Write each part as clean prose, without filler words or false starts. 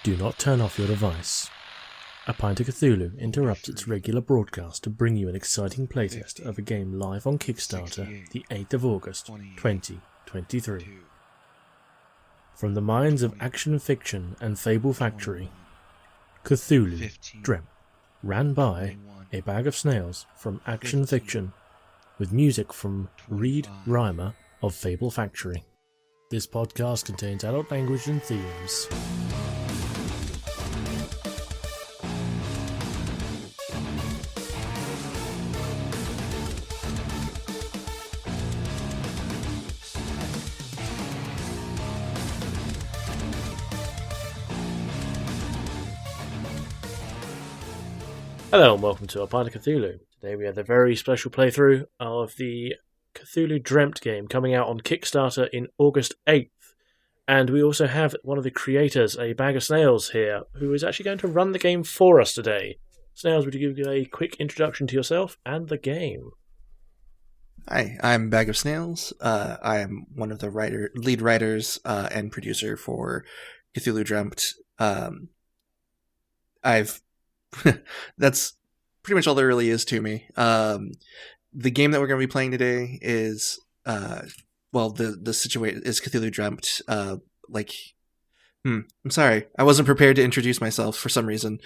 Do not turn off your device. A Pint of Cthulhu interrupts its regular broadcast to bring you an exciting playtest of a game live on Kickstarter the 8th of August, 2023. From the minds of Action Fiction and Fable Factory, Cthulhu, Dreamt, ran by A Bag of Snails from Action Fiction, with music from Reed Reimer of Fable Factory. This podcast contains adult language and themes. Hello and welcome to A Pint of Cthulhu. Today we have a very special playthrough of the Cthulhu Dreamt game coming out on Kickstarter in August 8th. And we also have one of the creators, A Bag of Snails, here, who is actually going to run the game for us today. Snails, would you give a quick introduction to yourself and the game? Hi, I'm Bag of Snails. I am one of the lead writers and producer for Cthulhu Dreamt. That's pretty much all there really is to me. The game that we're going to be playing today is the situation is Cthulhu Dreamt. I'm sorry, I wasn't prepared to introduce myself for some reason.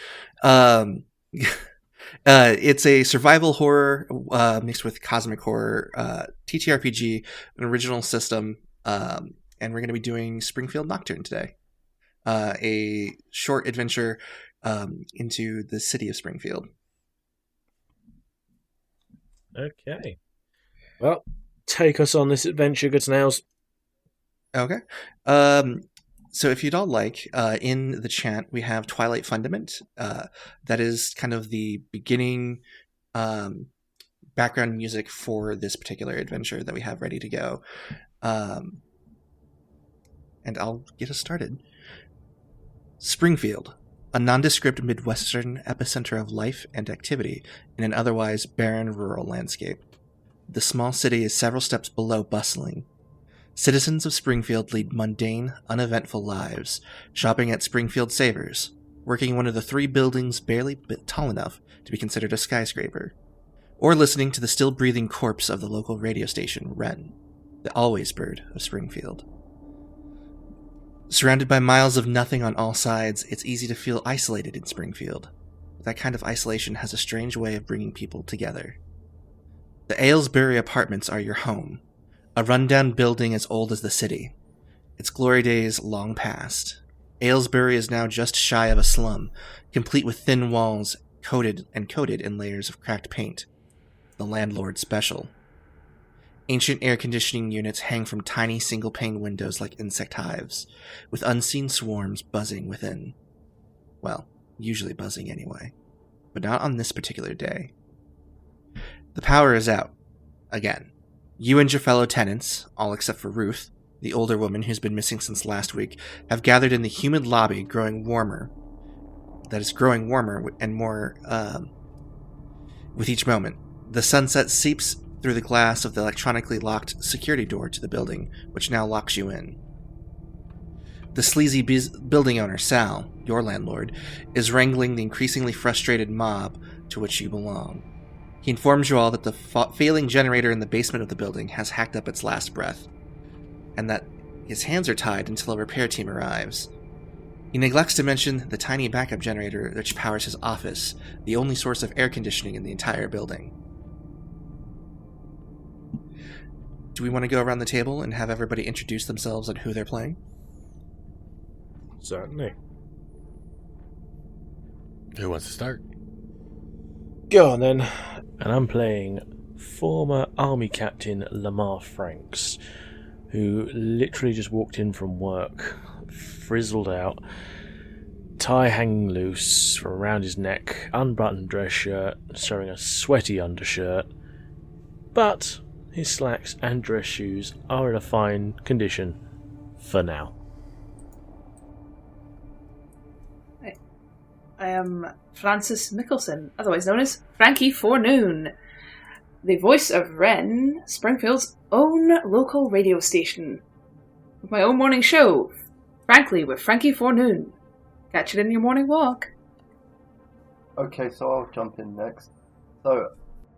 It's a survival horror mixed with cosmic horror TTRPG, an original system, and we're going to be doing Springfield Nocturne today, a short adventure into the city of Springfield. Okay. Well, take us on this adventure, good Snails. Okay. So if you'd all like, in the chat, we have Twilight Fundament. That is kind of the beginning background music for this particular adventure that we have ready to go. And I'll get us started. Springfield, a nondescript Midwestern epicenter of life and activity in an otherwise barren rural landscape. The small city is several steps below bustling. Citizens of Springfield lead mundane, uneventful lives, shopping at Springfield Savers, working in one of the three buildings barely tall enough to be considered a skyscraper, or listening to the still-breathing corpse of the local radio station, Wren, the always bird of Springfield. Surrounded by miles of nothing on all sides, it's easy to feel isolated in Springfield. That kind of isolation has a strange way of bringing people together. The Aylesbury Apartments are your home, a rundown building as old as the city. Its glory days long past. Aylesbury is now just shy of a slum, complete with thin walls coated in layers of cracked paint. The landlord's special. Ancient air conditioning units hang from tiny single-pane windows like insect hives, with unseen swarms buzzing within. Well, usually buzzing anyway, but not on this particular day. The power is out. Again. You and your fellow tenants, all except for Ruth, the older woman who's been missing since last week, have gathered in the humid lobby, growing warmer and more with each moment. The sunset seeps through the glass of the electronically locked security door to the building, which now locks you in. The sleazy building owner, Sal, your landlord, is wrangling the increasingly frustrated mob to which you belong. He informs you all that the failing generator in the basement of the building has hacked up its last breath, and that his hands are tied until a repair team arrives. He neglects to mention the tiny backup generator which powers his office, the only source of air conditioning in the entire building. Do we want to go around the table and have everybody introduce themselves and who they're playing? Certainly. Who wants to start? Go on then. And I'm playing former Army Captain Lamar Franks, who literally just walked in from work, frizzled out, tie hanging loose from around his neck, unbuttoned dress shirt, showing a sweaty undershirt, but his slacks and dress shoes are in a fine condition for now. I am Francis Mickelson, otherwise known as Frankie Forenoon, the voice of Wren, Springfield's own local radio station. With my own morning show, Frankly with Frankie Forenoon. catch it in your morning walk. Okay, so I'll jump in next. So,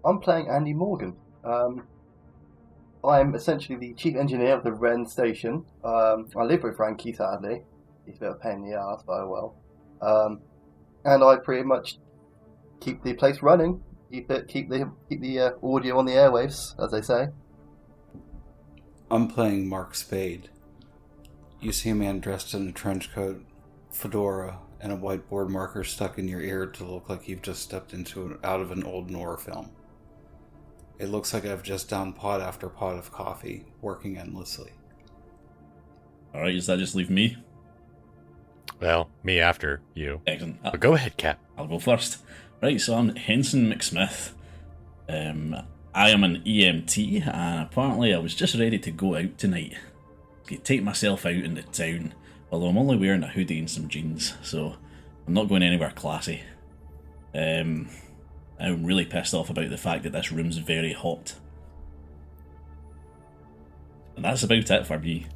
I'm playing Andy Morgan. I'm essentially the chief engineer of the Wren station. I live with Frankie, sadly. He's a bit of a pain in the ass, but oh well. And I pretty much keep the place running. Keep the audio on the airwaves, as they say. I'm playing Mark Spade. You see a man dressed in a trench coat, fedora, and a whiteboard marker stuck in your ear to look like you've just stepped out of an old noir film. It looks like I've just downed pot after pot of coffee, working endlessly. Alright, does that just leave me? Well, me after you. Excellent. But go ahead, Cap. I'll go first. Right, so I'm Henson McSmith. I am an EMT, and apparently I was just ready to go out tonight. To take myself out into town, although I'm only wearing a hoodie and some jeans, so I'm not going anywhere classy. I'm really pissed off about the fact that this room's very hot. And that's about it for me.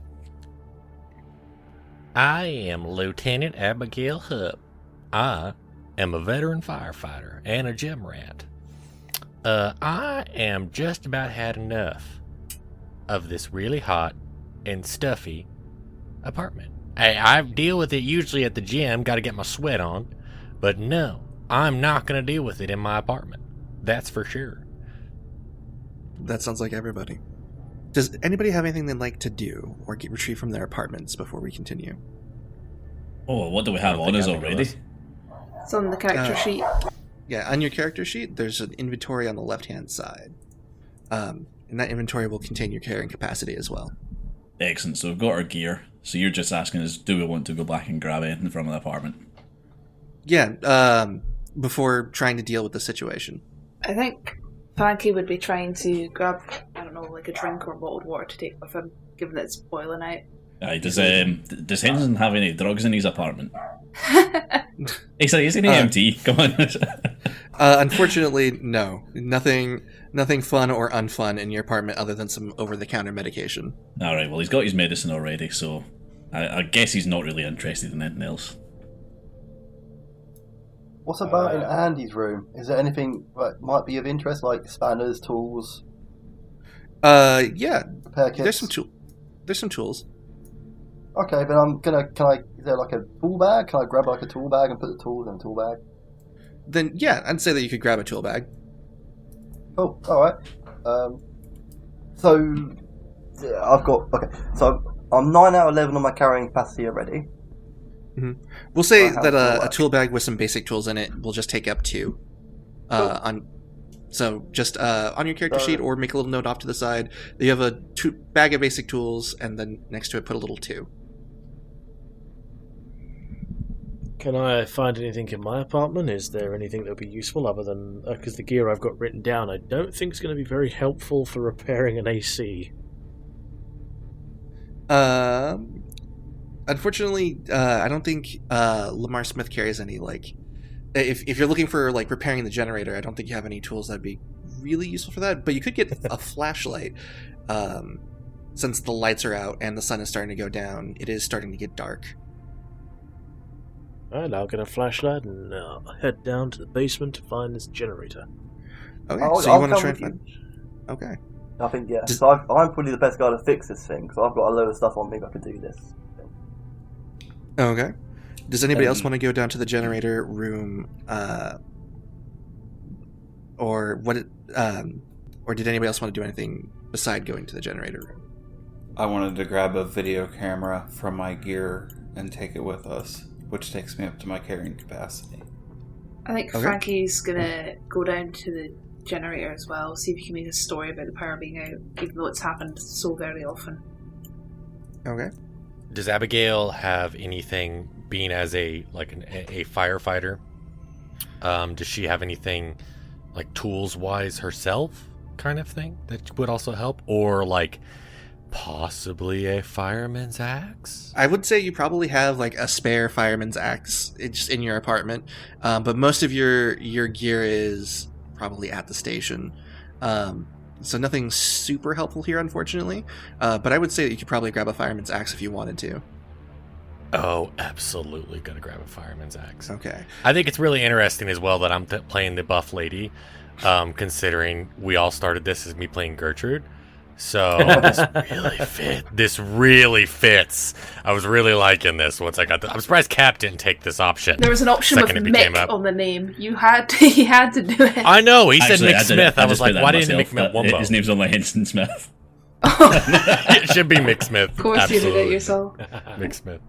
I am Lieutenant Abigail Hupp. I am a veteran firefighter and a gym rat. I am just about had enough of this really hot and stuffy apartment. I deal with it usually at the gym, gotta get my sweat on, but no, I'm not gonna deal with it in my apartment. That's for sure. That sounds like everybody. Does anybody have anything they'd like to do or get retrieved from their apartments before we continue? Oh, what do we have on us already? It's on the character sheet. Yeah, on your character sheet, there's an inventory on the left-hand side. And that inventory will contain your carrying capacity as well. Excellent, so we've got our gear. So you're just asking us, do we want to go back and grab anything from the apartment? Yeah, before trying to deal with the situation. I think Frankie would be trying to grab, I don't know, like a drink or bottled water to take with him, given that it's boiling out. Aye, does Henson have any drugs in his apartment? He's an EMT, come on. Unfortunately, no. Nothing fun or unfun in your apartment other than some over-the-counter medication. Alright, well he's got his medicine already, so I guess he's not really interested in anything else. What's about in Andy's room? Is there anything that might be of interest, like spanners, tools? Yeah. Repair kits? There's some tools. Okay, but is there like a tool bag? Can I grab like a tool bag and put the tools in a tool bag? Then, yeah, I'd say that you could grab a tool bag. Oh, alright. So, yeah, so I'm 9 out of 11 on my carrying capacity already. Mm-hmm. We'll say that a tool bag with some basic tools in it will just take up 2. On your character sheet, or make a little note off to the side, that you have a bag of basic tools, and then next to it put a little 2. Can I find anything in my apartment? Is there anything that would be useful other than... because the gear I've got written down I don't think is going to be very helpful for repairing an AC. Unfortunately, I don't think Lamar Smith carries any, like... If you're looking for, like, repairing the generator, I don't think you have any tools that'd be really useful for that. But you could get a flashlight. Since the lights are out and the sun is starting to go down, it is starting to get dark. Alright, I'll get a flashlight and head down to the basement to find this generator. Okay, so you want to try and find... Okay. I think, yeah. So I'm probably the best guy to fix this thing, because I've got a load of stuff on me that can do this. Okay. Does anybody else want to go down to the generator room, or did anybody else want to do anything beside going to the generator room? I wanted to grab a video camera from my gear and take it with us, which takes me up to my carrying capacity. I think Frankie's gonna go down to the generator as well, see if he can make a story about the power being out, even though it's happened so very often. Okay. Does Abigail have anything, being as a firefighter? Does she have anything like tools wise herself, kind of thing, that would also help, or like possibly a fireman's axe? I would say you probably have like a spare fireman's axe just in your apartment, but most of your gear is probably at the station. So nothing super helpful here, unfortunately. But I would say that you could probably grab a fireman's axe if you wanted to. Oh, absolutely gonna grab a fireman's axe. Okay. I think it's really interesting as well that I'm playing the buff lady, considering we all started this as me playing Gertrude. So this really fits. I was really liking this once I got the... I'm surprised Cap didn't take this option. There was an option with Mick on the name. He had to do it. I know, he Actually, said Mick Smith. I was like, why didn't Mick Wumbo? His name's only Henson Smith. It should be Mick Smith. Of course you did it yourself. Mick Smith.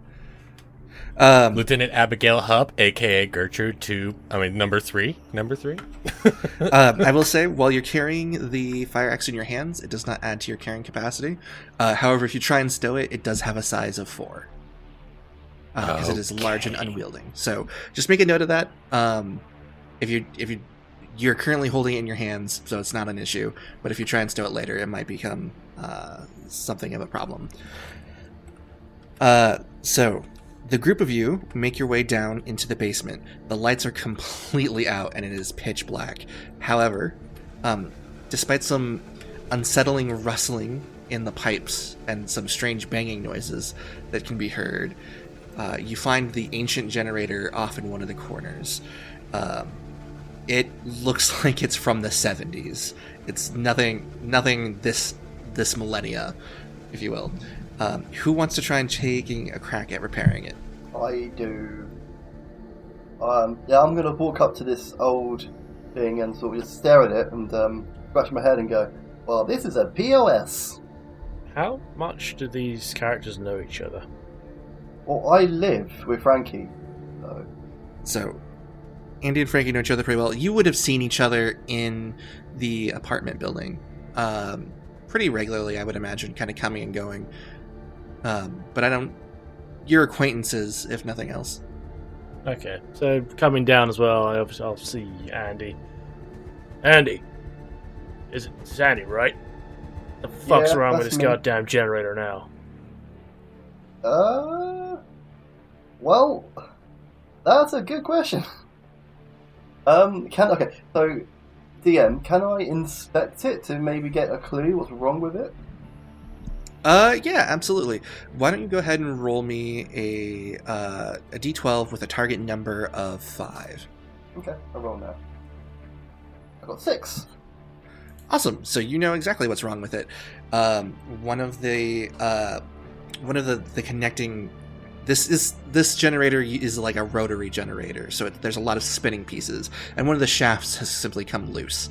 Lieutenant Abigail Hupp, a.k.a. Gertrude, number three. I will say, while you're carrying the fire axe in your hands, it does not add to your carrying capacity. However, if you try and stow it, it does have a size of 4. Because it is large and unwieldy. So just make a note of that. If you're currently holding it in your hands, so it's not an issue. But if you try and stow it later, it might become something of a problem. So the group of you make your way down into the basement. The lights are completely out and it is pitch black. However, despite some unsettling rustling in the pipes and some strange banging noises that can be heard, you find the ancient generator off in one of the corners. It looks like it's from the 70s. It's nothing this millennia, if you will. Who wants to try and taking a crack at repairing it? I do. I'm going to walk up to this old thing and sort of just stare at it and scratch my head and go, well, this is a POS. How much do these characters know each other? Well, I live with Frankie. So, Andy and Frankie know each other pretty well. You would have seen each other in the apartment building pretty regularly, I would imagine, kind of coming and going. But you're acquaintances, if nothing else. Okay, so coming down as well, I'll see Andy. Andy! It's Andy, right? The fuck's wrong with this goddamn generator now? Well, that's a good question. Okay, so DM, can I inspect it to maybe get a clue what's wrong with it? Yeah, absolutely. Why don't you go ahead and roll me a d12 with a target number of 5. Okay, I'll roll now. I got 6. Awesome. So you know exactly what's wrong with it. One of the connecting. This generator is like a rotary generator, so there's a lot of spinning pieces, and one of the shafts has simply come loose.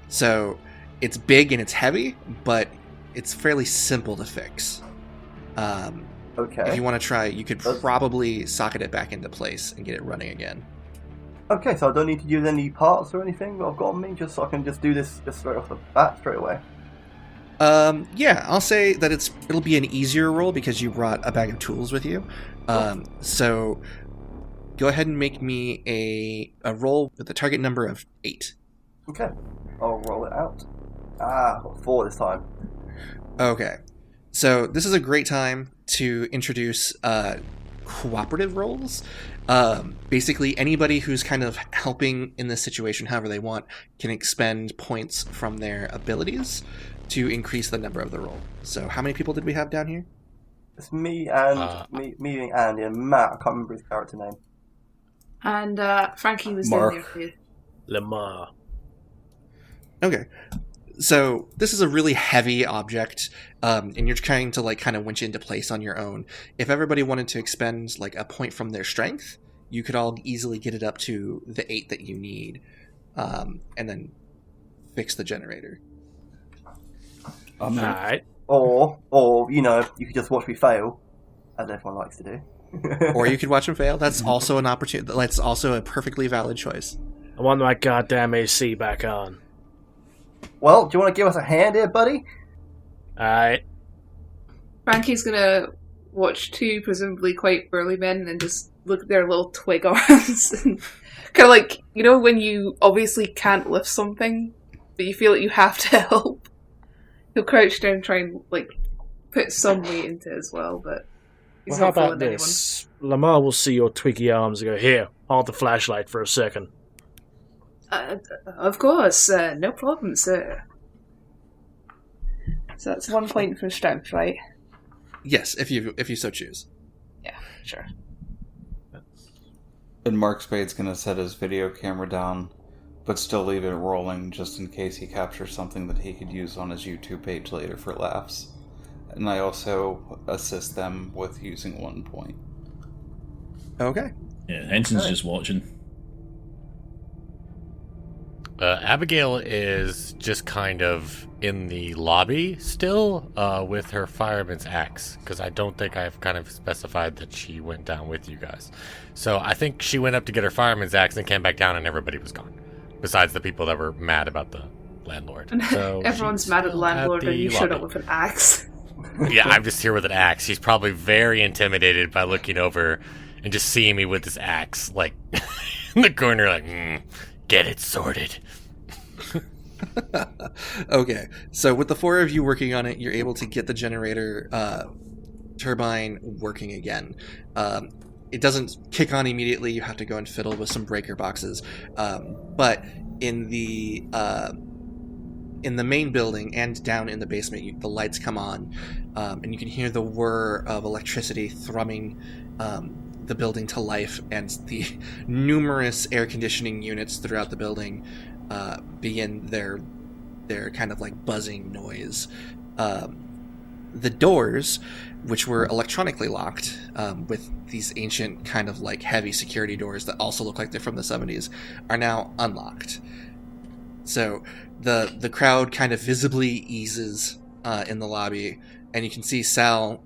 So it's big and it's heavy, but it's fairly simple to fix. Okay. If you want to try, you could probably socket it back into place and get it running again. Okay, so I don't need to use any parts or anything that I've got on me, just so I can just do this just straight off the bat, straight away. Yeah, I'll say that it'll be an easier roll because you brought a bag of tools with you. So go ahead and make me a roll with a target number of 8. Okay, I'll roll it out. I got 4 this time. Okay, so this is a great time to introduce cooperative roles. Basically, anybody who's kind of helping in this situation however they want can expend points from their abilities to increase the number of the roll. So how many people did we have down here? It's me and me and Andy and Matt. I can't remember his character name. And Frankie was Mark. down there too. Lamar. Okay. So this is a really heavy object, and you're trying to kind of winch it into place on your own. If everybody wanted to expend a point from their strength, you could all easily get it up to the 8 that you need, and then fix the generator. Alright. Or you could just watch me fail, as everyone likes to do. Or you could watch them fail. That's also an opportunity. That's also a perfectly valid choice. I want my goddamn AC back on. Well, do you want to give us a hand here, buddy? Alright. Frankie's gonna watch 2 presumably quite burly men and just look at their little twig arms and kind of when you obviously can't lift something, but you feel like you have to help. He'll crouch down and try and put some weight into it as well, but he's Well, not how about fooling this? Lamar will see your twiggy arms and go, here, hold the flashlight for a second. Of course, no problem, sir. So that's 1 point for strength, right? Yes, if you so choose. Yeah, sure. And Mark Spade's going to set his video camera down, but still leave it rolling just in case he captures something that he could use on his YouTube page later for laughs. And I also assist them with using 1 point. Okay. Yeah, Henson's just watching. Abigail is just kind of in the lobby still with her fireman's axe, because I don't think I've kind of specified that she went down with you guys. So I think she went up to get her fireman's axe and came back down and everybody was gone, besides the people that were mad about the landlord. So Everyone's mad at the landlord and you showed up lobby. with an axe. Yeah, I'm just here with an axe. She's probably very intimidated by looking over and just seeing me with this axe, like, in the corner, like, get it sorted. Okay, so with the 4 of you working on it, you're able to get the generator turbine working again. It doesn't kick on immediately. You have to go and fiddle with some breaker boxes. But in the main building and down in the basement, the lights come on, and you can hear the whir of electricity thrumming the building to life, and the numerous air conditioning units throughout the building begin their kind of like buzzing noise. The doors, which were electronically locked with these ancient kind of like heavy security doors that also look like they're from the 70s, are now unlocked. So the crowd kind of visibly eases in the lobby, and you can see Sal,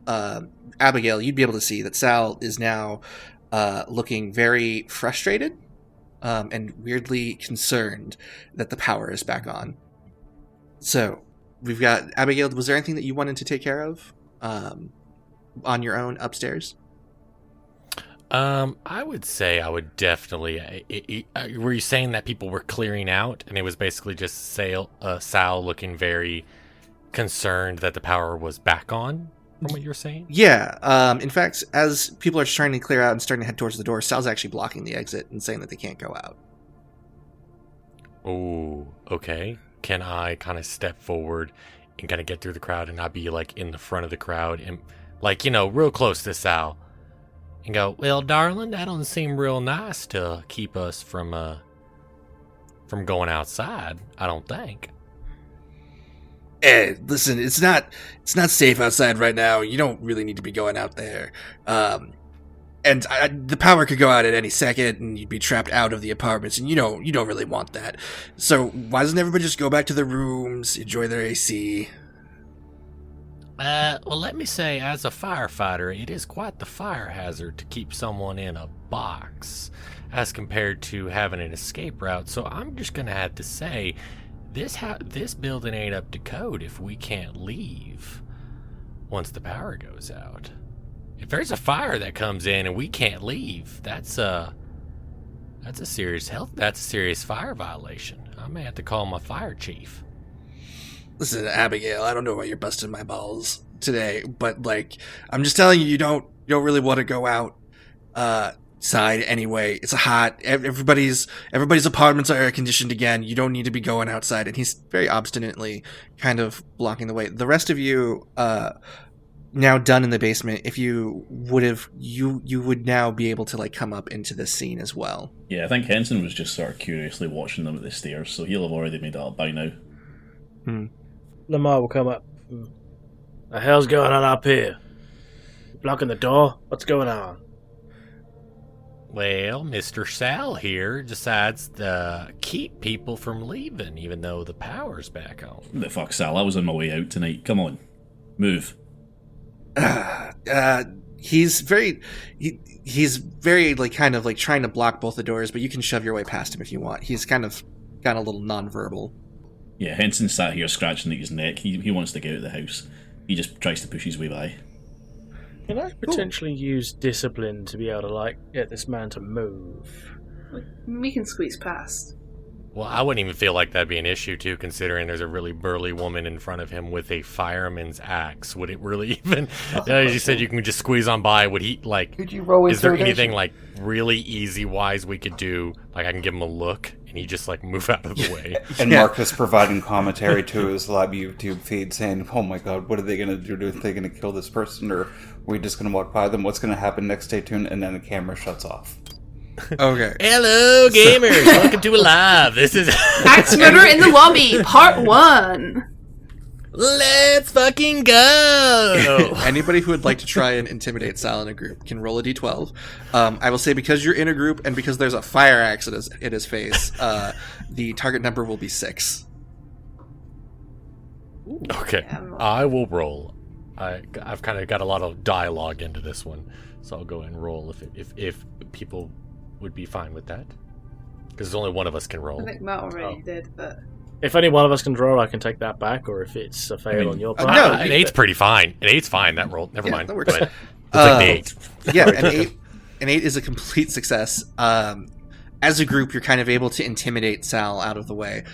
Abigail, you'd be able to see that Sal is now looking very frustrated and weirdly concerned that the power is back on. So we've got Abigail. Was there anything that you wanted to take care of on your own upstairs? I would say I would definitely. Were you saying that people were clearing out, and it was basically just Sal looking very concerned that the power was back on? From what you're saying? Yeah. In fact, as people are trying to clear out and starting to head towards the door, Sal's actually blocking the exit and saying that they can't go out. Oh, okay. Can I kind of step forward and kind of get through the crowd and not be like in the front of the crowd and like, real close to Sal and go, well, darling, that doesn't seem real nice to keep us from going outside, I don't think. Hey, listen, it's not safe outside right now. You don't really need to be going out there. And the power could go out at any second, and you'd be trapped out of the apartments, and you don't really want that. So why doesn't everybody just go back to their rooms, enjoy their AC? Well, let me say, as a firefighter, it is quite the fire hazard to keep someone in a box, as compared to having an escape route. So I'm just gonna have to say, this building ain't up to code if we can't leave once the power goes out. If there's a fire that comes in and we can't leave, that's a serious fire violation. I may have to call my fire chief. Listen, Abigail, I don't know why you're busting my balls today, but like, I'm just telling you, you don't really want to go outside anyway. It's hot. Everybody's apartments are air conditioned again. You don't need to be going outside. And he's very obstinately kind of blocking the way. The rest of you, now done in the basement, if you would have, you would now be able to like come up into this scene as well. Yeah, I think Henson was just sort of curiously watching them at the stairs, so he'll have already made that up by now. Lamar will come up. The hell's going on up here? Blocking the door? What's going on? Well, Mr. Sal here decides to keep people from leaving, even though the power's back on. The fuck, Sal? I was on my way out tonight. Come on. Move. He's very like kind of like trying to block both the doors, but you can shove your way past him if you want. He's kind of got a little nonverbal. Yeah, Henson sat here scratching at his neck. He wants to get out of the house. He just tries to push his way by. Can I potentially use discipline to be able to like get this man to move? We can squeeze past. Well, I wouldn't even feel like that'd be an issue, too, considering there's a really burly woman in front of him with a fireman's axe. Would it really even... as you said, you can just squeeze on by. Would he, like... Could you roll is there intimidation? anything, like, really easy-wise we could do? Like, I can give him a look and you just like move out of the way. And Marcus providing commentary to his live YouTube feed saying, oh my god, what are they going to do? Are they going to kill this person? Or are we just going to walk by them? What's going to happen next? Stay tuned. And then the camera shuts off. Okay. Hello, gamers! Welcome to Alive. This is Axe Murder in the Lobby, Part 1. Let's fucking go! Anybody who would like to try and intimidate Sal in a group can roll a d12. I will say because you're in a group and because there's a fire axe in his face, the target number will be 6. Okay, I will roll. I've kind of got a lot of dialogue into this one, so I'll go and roll if people would be fine with that. Because only one of us can roll. I think Matt already did, but... If any one of us can draw, I can take that back, or if it's a fail on your part. no, an 8's pretty fine. An 8's fine, that roll. Never mind. That works. But it's like the 8. Yeah, an 8 is a complete success. As a group, you're kind of able to intimidate Sal out of the way.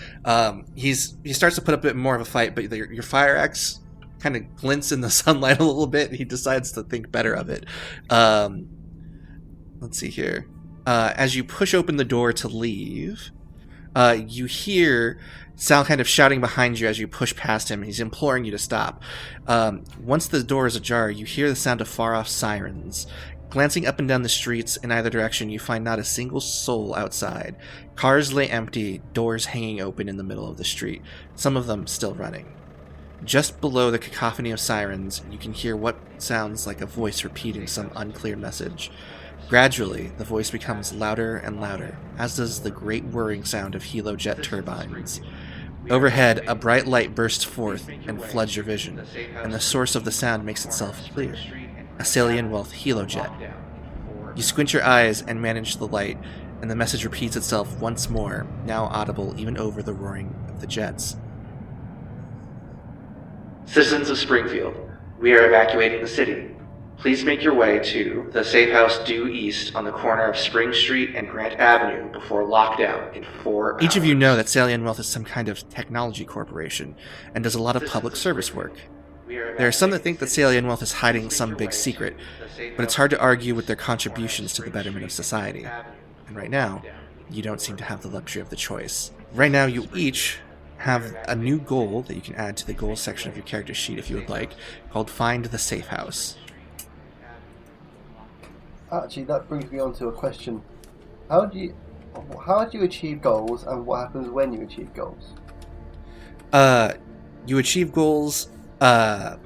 He starts to put up a bit more of a fight, but your fire axe kind of glints in the sunlight a little bit. He decides to think better of it. Let's see here. As you push open the door to leave, you hear Sal kind of shouting behind you as you push past him. He's imploring you to stop. Once the door is ajar, you hear the sound of far-off sirens. Glancing up and down the streets in either direction, you find not a single soul outside. Cars lay empty, doors hanging open in the middle of the street, some of them still running. Just below the cacophony of sirens, you can hear what sounds like a voice repeating some unclear message. Gradually, the voice becomes louder and louder, as does the great whirring sound of helo-jet turbines. Overhead, a bright light bursts forth and floods your vision, and the source of the sound makes itself clear. A Salian Wealth helo-jet. You squint your eyes and manage the light, and the message repeats itself once more, now audible even over the roaring of the jets. Citizens of Springfield, we are evacuating the city. Please make your way to the safe house due east on the corner of Spring Street and Grant Avenue before lockdown in 4 hours. Each of you know that Salian Wealth is some kind of technology corporation and does a lot of public service work. There are some that think that Salian Wealth is hiding some big secret, but it's hard to argue with their contributions to the betterment of society. And right now, you don't seem to have the luxury of the choice. Right now, you each have a new goal that you can add to the goals section of your character sheet if you would like, called Find the Safe House. Actually, that brings me on to a question. How do you achieve goals, and what happens when you achieve goals? You achieve goals, not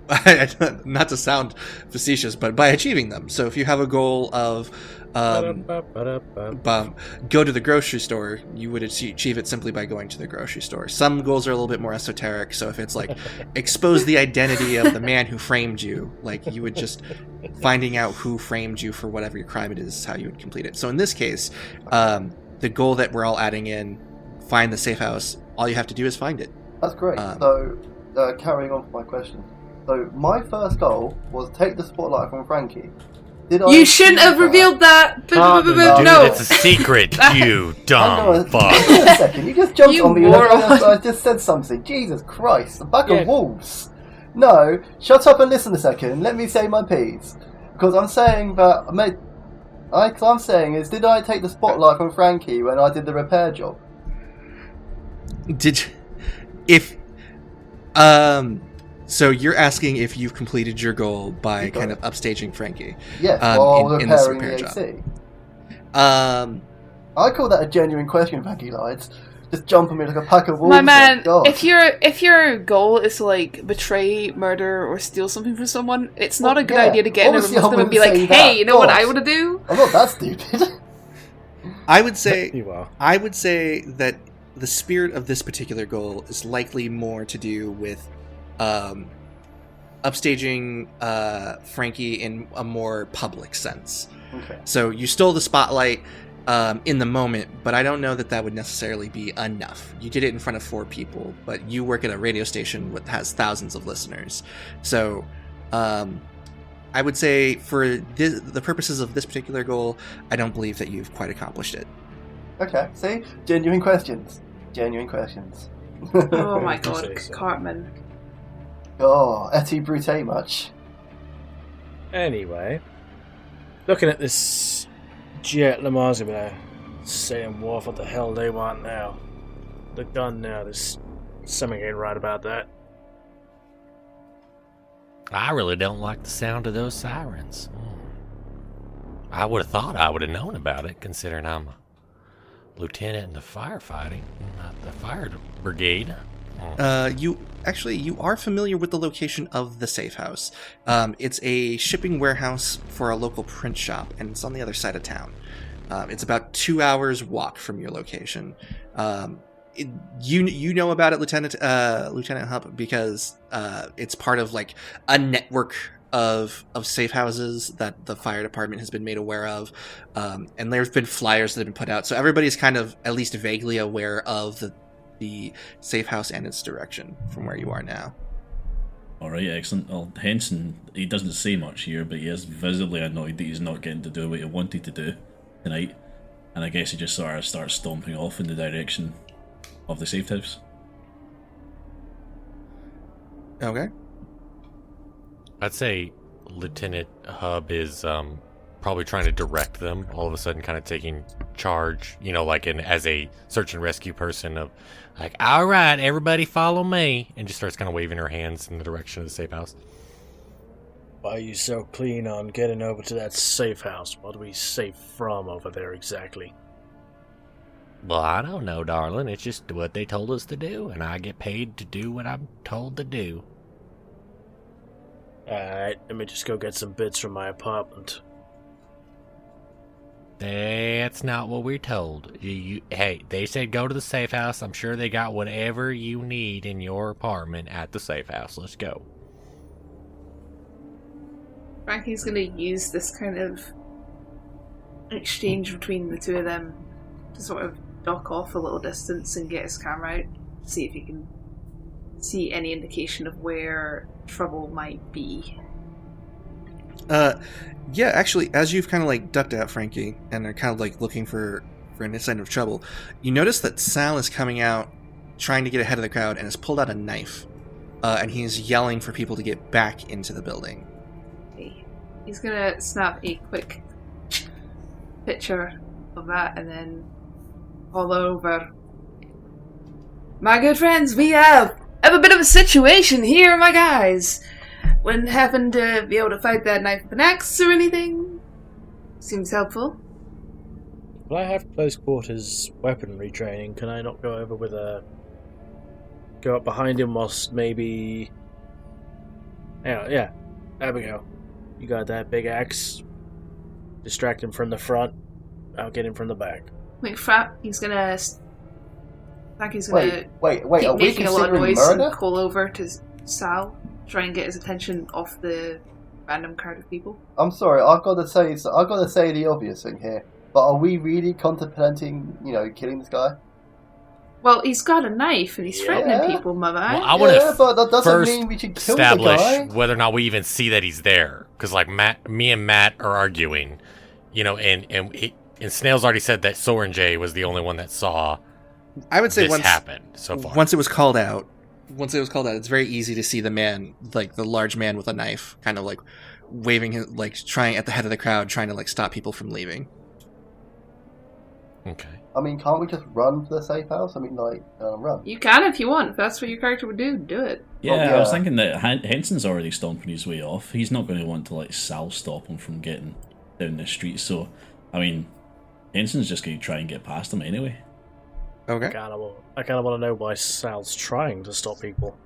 to sound facetious, but by achieving them. So if you have a goal of go to the grocery store, you would achieve it simply by going to the grocery store. Some goals are a little bit more esoteric, so if it's like expose the identity of the man who framed you, like you would just finding out who framed you for whatever your crime it is how you would complete it. So in this case, the goal that we're all adding in, find the safe house, all you have to do is find it. That's great. So carrying on from my question, so my first goal was take the spotlight from Frankie. You shouldn't have revealed that. No, it's a secret. You dumb fuck. Wait a second, you just jumped on me. moron. I just said something. Jesus Christ, a bag of wolves. No, shut up and listen a second. Let me say my piece. Because I'm saying that I'm saying is, did I take the spotlight from Frankie when I did the repair job? So you're asking if you've completed your goal by kind of upstaging Frankie? Yes, while in this repairing repair the job. AC. I call that a genuine question, Frankie lies. Just jump on me like a pack of wolves. My man, God. if your goal is to like betray, murder, or steal something from someone, it's not a good idea to get in a room with them and be like, "Hey, you know what I want to do?" I'm not that stupid. I would say You are. I would say that the spirit of this particular goal is likely more to do with upstaging Frankie in a more public sense. Okay. So you stole the spotlight in the moment, but I don't know that would necessarily be enough. You did it in front of 4 people, but you work at a radio station that has thousands of listeners. So I would say for the purposes of this particular goal, I don't believe that you've quite accomplished it. Okay, see? Genuine questions. Genuine questions. Oh my If you god, say so. Cartman. Oh, et brute much. Anyway, looking at this jet, Lamar's gonna Saying Wolf what the hell they want now. The gun now, there's something ain't right about that. I really don't like the sound of those sirens. I would have thought I would have known about it, considering I'm a lieutenant in the firefighting, not the fire brigade. You are familiar with the location of the safe house. It's a shipping warehouse for a local print shop, and it's on the other side of town. It's about 2 hours walk from your location. You know about it, Lieutenant Hupp, because it's part of like a network of safe houses that the fire department has been made aware of, and there's been flyers that have been put out, so everybody's kind of at least vaguely aware of the safe house and its direction from where you are now. Alright, excellent. Well, Henson, he doesn't say much here, but he is visibly annoyed that he's not getting to do what he wanted to do tonight, and I guess he just sort of starts stomping off in the direction of the safe house. Okay. I'd say Lieutenant Hub is probably trying to direct them, all of a sudden kind of taking charge, like as a search and rescue person of like, all right, everybody follow me, and just starts kind of waving her hands in the direction of the safe house. Why are you so keen on getting over to that safe house? What are we safe from over there exactly? Well, I don't know, darling. It's just what they told us to do, and I get paid to do what I'm told to do. Alright, let me just go get some bits from my apartment. That's not what we're told. Hey, they said go to the safe house. I'm sure they got whatever you need in your apartment at the safe house. Let's go. Frankie's gonna use this kind of exchange between the two of them to sort of dock off a little distance and get his camera out, see if he can see any indication of where trouble might be. Yeah, actually, as you've kind of like ducked out, Frankie, and are kind of like looking for an sign of trouble, you notice that Sal is coming out, trying to get ahead of the crowd, and has pulled out a knife, and he's yelling for people to get back into the building. Okay. He's gonna snap a quick picture of that and then all over. My good friends, we have a bit of a situation here, my guys. Wouldn't happen to be able to fight that knife with an axe or anything? Seems helpful. Well, I have close quarters weaponry training. Can I not go over with go up behind him whilst maybe... Yeah, there we go. You got that big axe. Distract him from the front. I'll get him from the back. Frankie's gonna Wait, keep are we making a lot of considering noise murder? and call over to Sal, try and get his attention off the random crowd of people. I'm sorry, I've got to say the obvious thing here. But are we really contemplating, killing this guy? Well, he's got a knife and he's threatening people, my man. Well, I want to but that doesn't first mean we should kill the establish guy. whether or not we even see that he's there. Because, like, me and Matt are arguing, and Snail's already said that Soren J was the only one that saw I would say this happen so far. Once it was called out, it's very easy to see the man, like the large man with a knife, kind of like waving his, like trying at the head of the crowd, trying to like stop people from leaving. Okay. I mean, can't we just run to the safe house? I mean, run. You can if you want. If that's what your character would do it. Yeah, Well, I was thinking that Henson's already stomping his way off. He's not going to want to let Sal stop him from getting down the street. So, I mean, Henson's just going to try and get past him anyway. Okay. I kind of want to know why Sal's trying to stop people.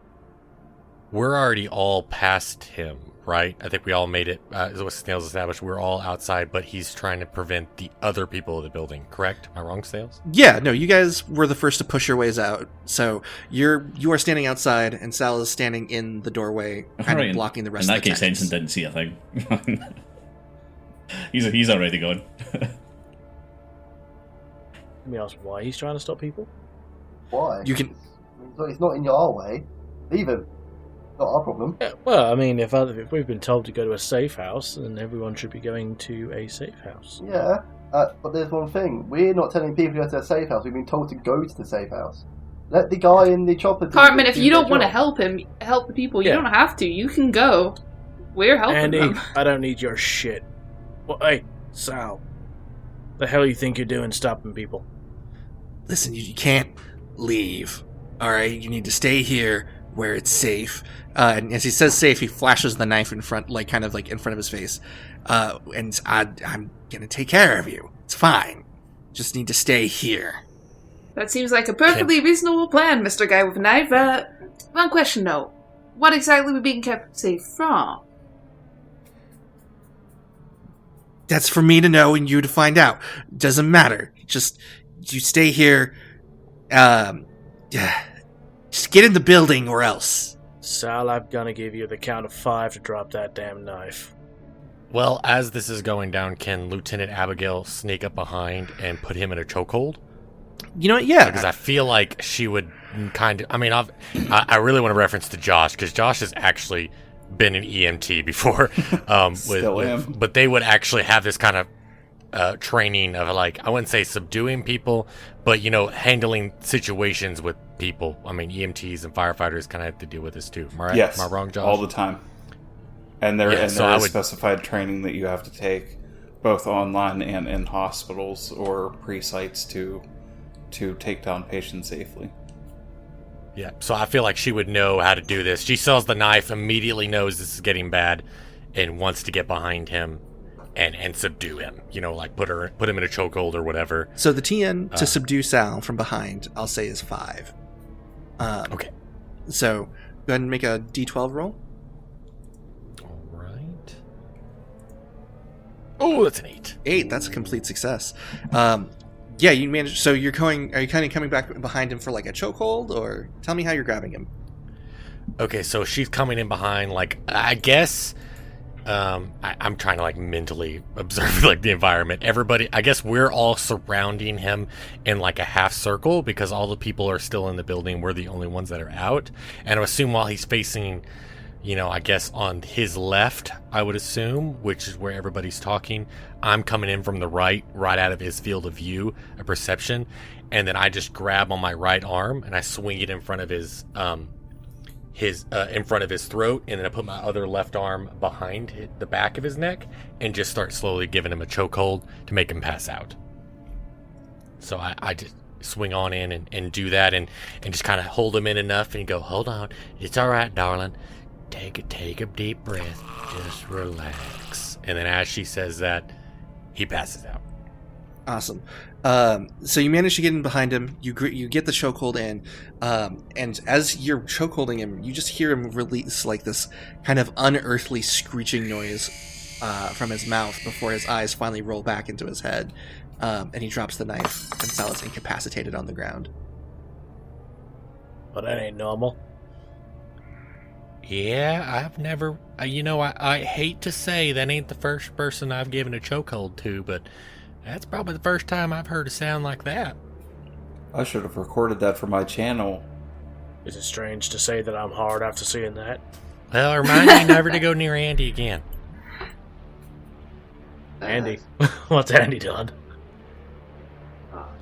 We're already all past him, right? I think we all made it, as what Snails established, we're all outside, but he's trying to prevent the other people of the building, correct? Am I wrong, Snails? Yeah, no, you guys were the first to push your ways out. So you are standing outside, and Sal is standing in the doorway, kind of blocking the rest of the In that case, Henson didn't see a thing. he's already gone. Let me ask why he's trying to stop people. Why? You can. It's not in our way. Leave him. Not our problem. Yeah, well, I mean, if we've been told to go to a safe house, then everyone should be going to a safe house. Yeah, but there's one thing. We're not telling people to go to a safe house. We've been told to go to the safe house. Let the guy in the chopper... Cartman, if you don't want to help the people, you Yeah. don't have to. You can go. We're helping Andy, them. I don't need your shit. Well, hey, Sal. The hell you think you're doing stopping people? Listen, you can't leave. All right, you need to stay here where it's safe. And as he says safe, he flashes the knife in front, like kind of like in front of his face. And I'm gonna take care of you. It's fine. Just need to stay here. That seems like a perfectly reasonable plan, Mr. Guy with a Knife. One question though. What exactly are we being kept safe from? That's for me to know and you to find out. Doesn't matter. Just you stay here. Just get in the building or else. Sal, I'm gonna give you the count of 5 to drop that damn knife. Well, as this is going down, can Lieutenant Abigail sneak up behind and put him in a chokehold? You know what? Yeah. Because I feel like she would kind of... I mean, I really want to reference to Josh, because Josh has actually been an EMT before. But they would actually have this kind of training of, like, I wouldn't say subduing people, but, handling situations with people. I mean, EMTs and firefighters kind of have to deal with this too. Am I right? Yes. Am I wrong, Josh? All the time. And there is specified training that you have to take, both online and in hospitals or pre-sites to take down patients safely. Yeah, so I feel like she would know how to do this. She sells the knife, immediately knows this is getting bad, and wants to get behind him and subdue him. Like put him in a chokehold or whatever. So the TN to subdue Sal from behind, I'll say, is 5. Okay. So go ahead and make a D12 roll. All right. Oh, that's an 8. 8. That's a complete success. Yeah, you managed. So are you kind of coming back behind him for like a chokehold, or tell me how you're grabbing him? Okay, so she's coming in behind, like, I guess, I'm trying to, like, mentally observe, like, the environment. Everybody, I guess we're all surrounding him in, like, a half circle, because all the people are still in the building. We're the only ones that are out. And I assume while he's facing, I guess on his left, I would assume, which is where everybody's talking, I'm coming in from the right out of his field of view, a perception, and then I just grab on my right arm and I swing it in front of his throat, and then I put my other left arm behind the back of his neck and just start slowly giving him a chokehold to make him pass out. So I just swing on in and do that and just kind of hold him in enough and go, hold on, it's all right, darling. Take a deep breath. Just relax. And then as she says that, he passes out. Awesome. So you manage to get in behind him. You get the chokehold in, and as you're chokeholding him, you just hear him release like this kind of unearthly screeching noise from his mouth before his eyes finally roll back into his head, and he drops the knife, and Sal is incapacitated on the ground. But that ain't normal. Yeah, I've never... I hate to say that ain't the first person I've given a chokehold to, but that's probably the first time I've heard a sound like that. I should have recorded that for my channel. Is it strange to say that I'm hard after seeing that? Well, remind me never to go near Andy again. Andy? What's Andy done?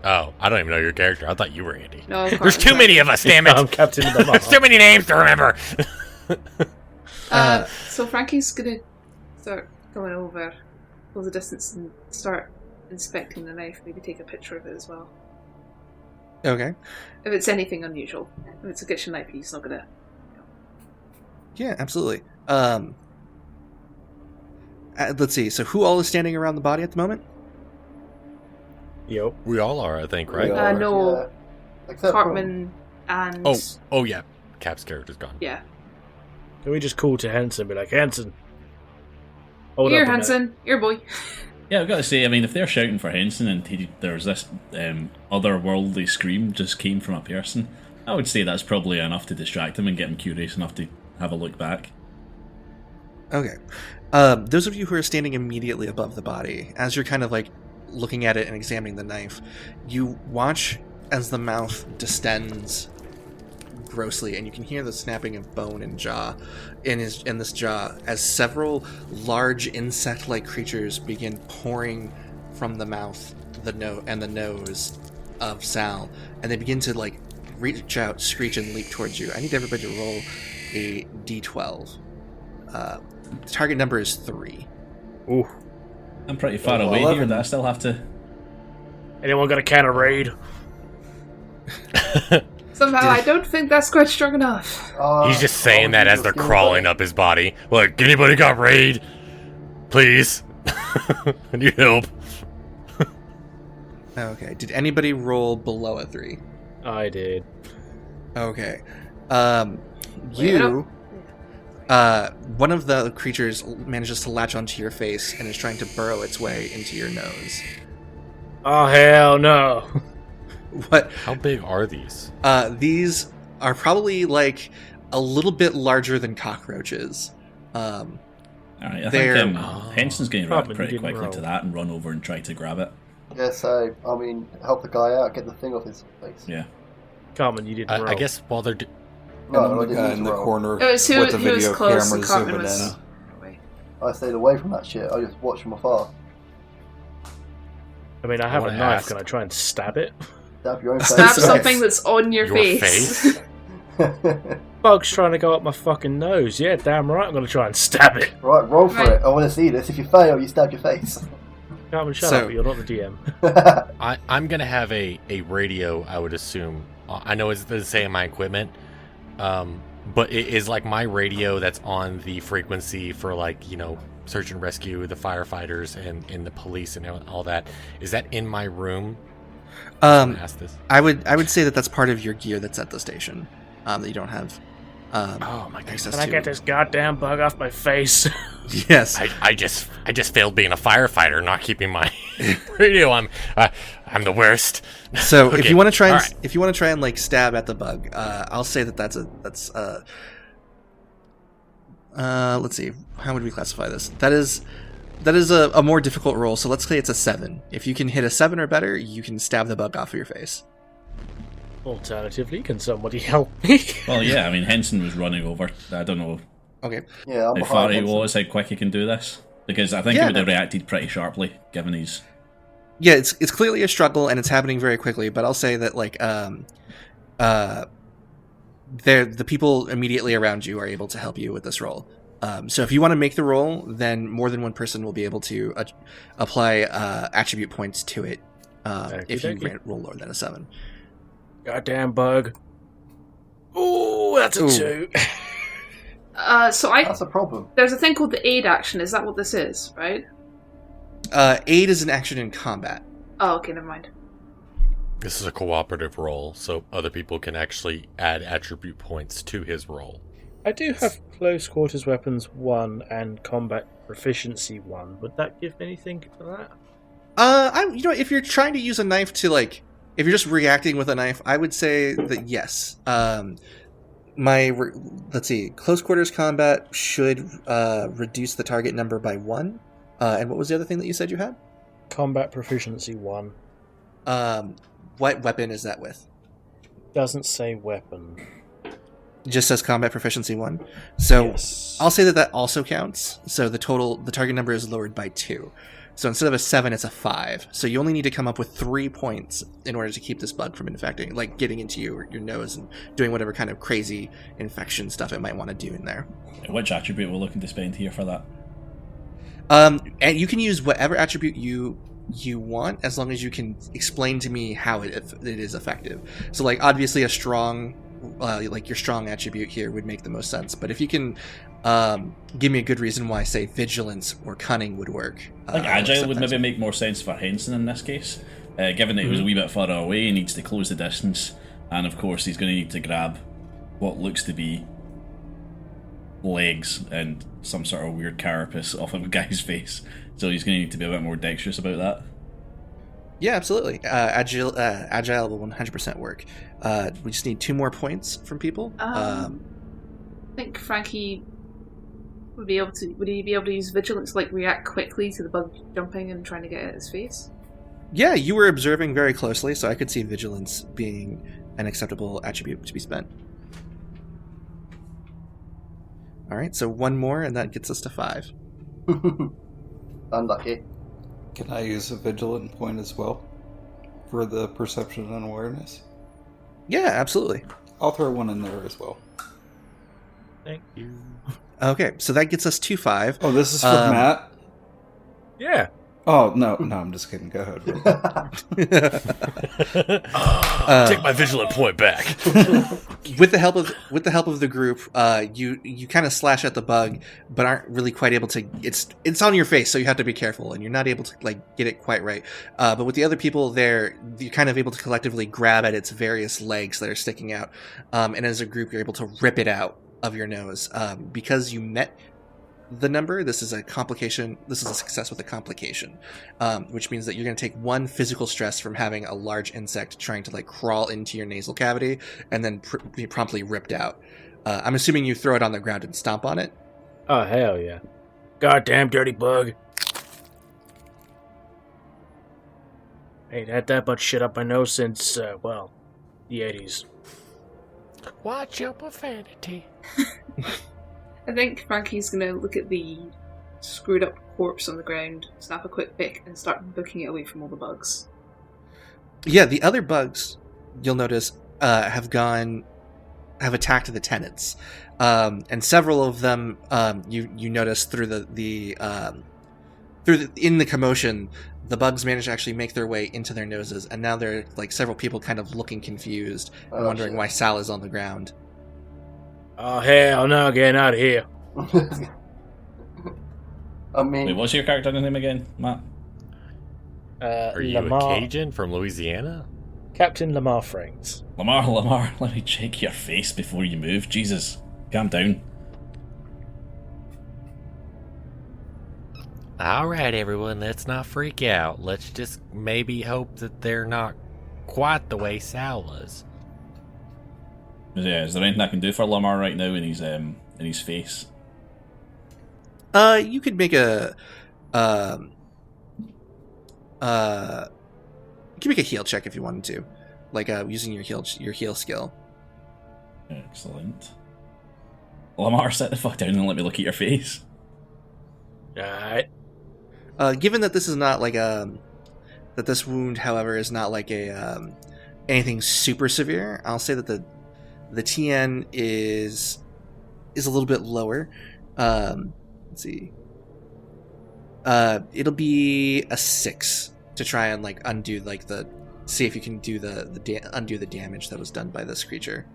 Oh, I don't even know your character. I thought you were Andy. No, There's too many of us, damn it! I'm Captain of the There's too many names to remember! So Frankie's gonna start going over, go the distance, and start inspecting the knife. Maybe take a picture of it as well. Okay. If it's anything unusual. If it's a kitchen knife, he's not gonna... Yeah, absolutely. Let's see. So who all is standing around the body at the moment? Yo. We all are, I think, right? No. Yeah. Except Cartman and... Oh yeah. Cap's character's gone. Yeah. Can we just call to Henson and be like, Henson? Hold Here, up a minute." Hanson. Here, boy. Yeah, I've got to say, I mean, if they're shouting for Henson and there's this otherworldly scream just came from a person, I would say that's probably enough to distract him and get him curious enough to have a look back. Okay. Those of you who are standing immediately above the body, as you're kind of like looking at it and examining the knife, you watch as the mouth distends grossly, and you can hear the snapping of bone and jaw in this jaw as several large insect-like creatures begin pouring from the mouth, the nose of Sal, and they begin to like reach out, screech, and leap towards you. I need everybody to roll a d12. The target number is 3. Ooh. I'm pretty far away 11. here that I still have to... Anyone got a can of Raid? Somehow, I don't think that's quite strong enough. He's just saying that as they're crawling up his body. Like, anybody got Raid? Please. I need help. Okay. Did anybody roll below a 3? I did. Okay. You... one of the creatures manages to latch onto your face and is trying to burrow its way into your nose. Oh, hell no. What? How big are these? These are probably like a little bit larger than cockroaches. Alright, I think Henson's going to react Probably pretty didn't quickly roll. to that and run over and try to grab it. Yeah, so, I mean, help the guy out, get the thing off his face. Yeah. Carmen, you didn't roll. I guess while they're... No, and I the guy didn't in the roll. corner It was who with the was video close camera and Cartman zooming was... in. I stayed away from that shit. I just watched from afar. I mean, I have a wanna knife. ask- Can I try and stab it? Stab your own Stab face. something that's on your face. Bug's trying to go up my fucking nose. Yeah, damn right. I'm going to try and stab it. Right, roll for Right. it. I want to see this. If you fail, you stab your face. Carmen, shut So- up. You're not the DM. I'm going to have a radio, I would assume. I know it doesn't say in my equipment, but it is like my radio that's on the frequency for, like, you know, search and rescue, the firefighters, and the police and all that. Is that in my room? Ask this. I would say that that's part of your gear that's at the station that you don't have. Oh my god! access Can I to. get this goddamn bug off my face? Yes. I just failed being a firefighter, not keeping my radio. I'm the worst. So if Okay, you want to try and alright. if you want to try and like stab at the bug, I'll say that's let's see, how would we classify this? That is a more difficult roll. So let's say it's a 7. If you can hit a 7 or better, you can stab the bug off of your face. Alternatively, can somebody help me? Well, yeah, I mean, Henson was running over. I don't know Okay. Yeah, I'm how far behind he Henson. was, how quick he can do this. Because I think Yeah, he would have no. reacted pretty sharply, given his... Yeah, it's clearly a struggle and it's happening very quickly. But I'll say that like the people immediately around you are able to help you with this roll. So if you want to make the roll, then more than one person will be able to apply attribute points to it if you Okey-dokey. roll lower than a 7. Goddamn bug. Ooh, that's a Ooh. 2. That's a problem. There's a thing called the aid action. Is that what this is, right? Aid is an action in combat. Oh, okay, never mind. This is a cooperative roll, so other people can actually add attribute points to his roll. I do have close quarters weapons 1 and combat proficiency 1. Would that give anything for that? If you're trying to use a knife to like, if you're just reacting with a knife, I would say that yes. Let's see, close quarters combat should reduce the target number by 1. And what was the other thing that you said you had? Combat proficiency 1. What weapon is that with? Doesn't say weapon. It just says combat proficiency 1. So Yes. I'll say that also counts. So the target number is lowered by 2. So instead of a 7, it's a 5. So you only need to come up with 3 points in order to keep this bug from infecting, like getting into your nose and doing whatever kind of crazy infection stuff it might want to do in there. Which attribute we're looking to spend here for that? And you can use whatever attribute you want, as long as you can explain to me how it is effective. So, like, obviously, a strong, like your strong attribute here would make the most sense. But if you can give me a good reason why, say, vigilance or cunning would work. I think I'll agile accept would that. maybe make more sense for Henson in this case. Given that he was a wee bit further away, he needs to close the distance, and of course he's going to need to grab what looks to be legs and some sort of weird carapace off of a guy's face. So he's going to need to be a bit more dexterous about that. Yeah, absolutely. Agile will 100% work. We just need 2 more points from people. I think Frankie would be able to. Would he be able to use vigilance to like react quickly to the bug jumping and trying to get at his face? Yeah, you were observing very closely, so I could see vigilance being an acceptable attribute to be spent. All right, so 1 more, and that gets us to 5. Unlucky. Can I use a vigilant point as well for the perception and awareness? Yeah, absolutely. I'll throw one in there as well. Thank you. Okay, so that gets us to 5. Oh, this is for Um, Matt? Yeah. Oh, no, I'm just kidding. Go ahead. Take my vigilant point back. With the help of the group, you kind of slash at the bug, but aren't really quite able to. It's on your face, so you have to be careful, and you're not able to get it quite right. But with the other people there, you're kind of able to collectively grab at its various legs that are sticking out, and as a group, you're able to rip it out of your nose. Because you met the number, this is a complication. This is a success with a complication, which means that you're going to take 1 physical stress from having a large insect trying to crawl into your nasal cavity and then be promptly ripped out. I'm assuming you throw it on the ground and stomp on it. Oh, hell yeah. Goddamn dirty bug. Ain't had that much shit up my nose since, the 80s. Watch your profanity. I think Frankie's gonna look at the screwed up corpse on the ground, snap a quick pick, and start booking it away from all the bugs. Yeah, the other bugs, you'll notice, have attacked the tenants, and several of them, you notice through in the commotion, the bugs managed to actually make their way into their noses, and now there are several people kind of looking confused and wondering why Sal is on the ground. Oh, hell no, getting out of here. I mean, Wait, what's your character name again, Matt? Are you Lamar, a Cajun from Louisiana? Captain Lamar Franks. Lamar, let me check your face before you move. Jesus, calm down. Alright, everyone, let's not freak out. Let's just maybe hope that they're not quite the way Sal was. Yeah, is there anything I can do for Lamar right now in his face? You could make a heal check if you wanted to, using your heal skill. Excellent. Lamar, sit the fuck down and let me look at your face. Alright. Given that this is not that this wound, however, is not anything super severe, I'll say that the TN is a little bit lower. Let's see. It'll be a 6 to try and undo see if you can do undo the damage that was done by this creature.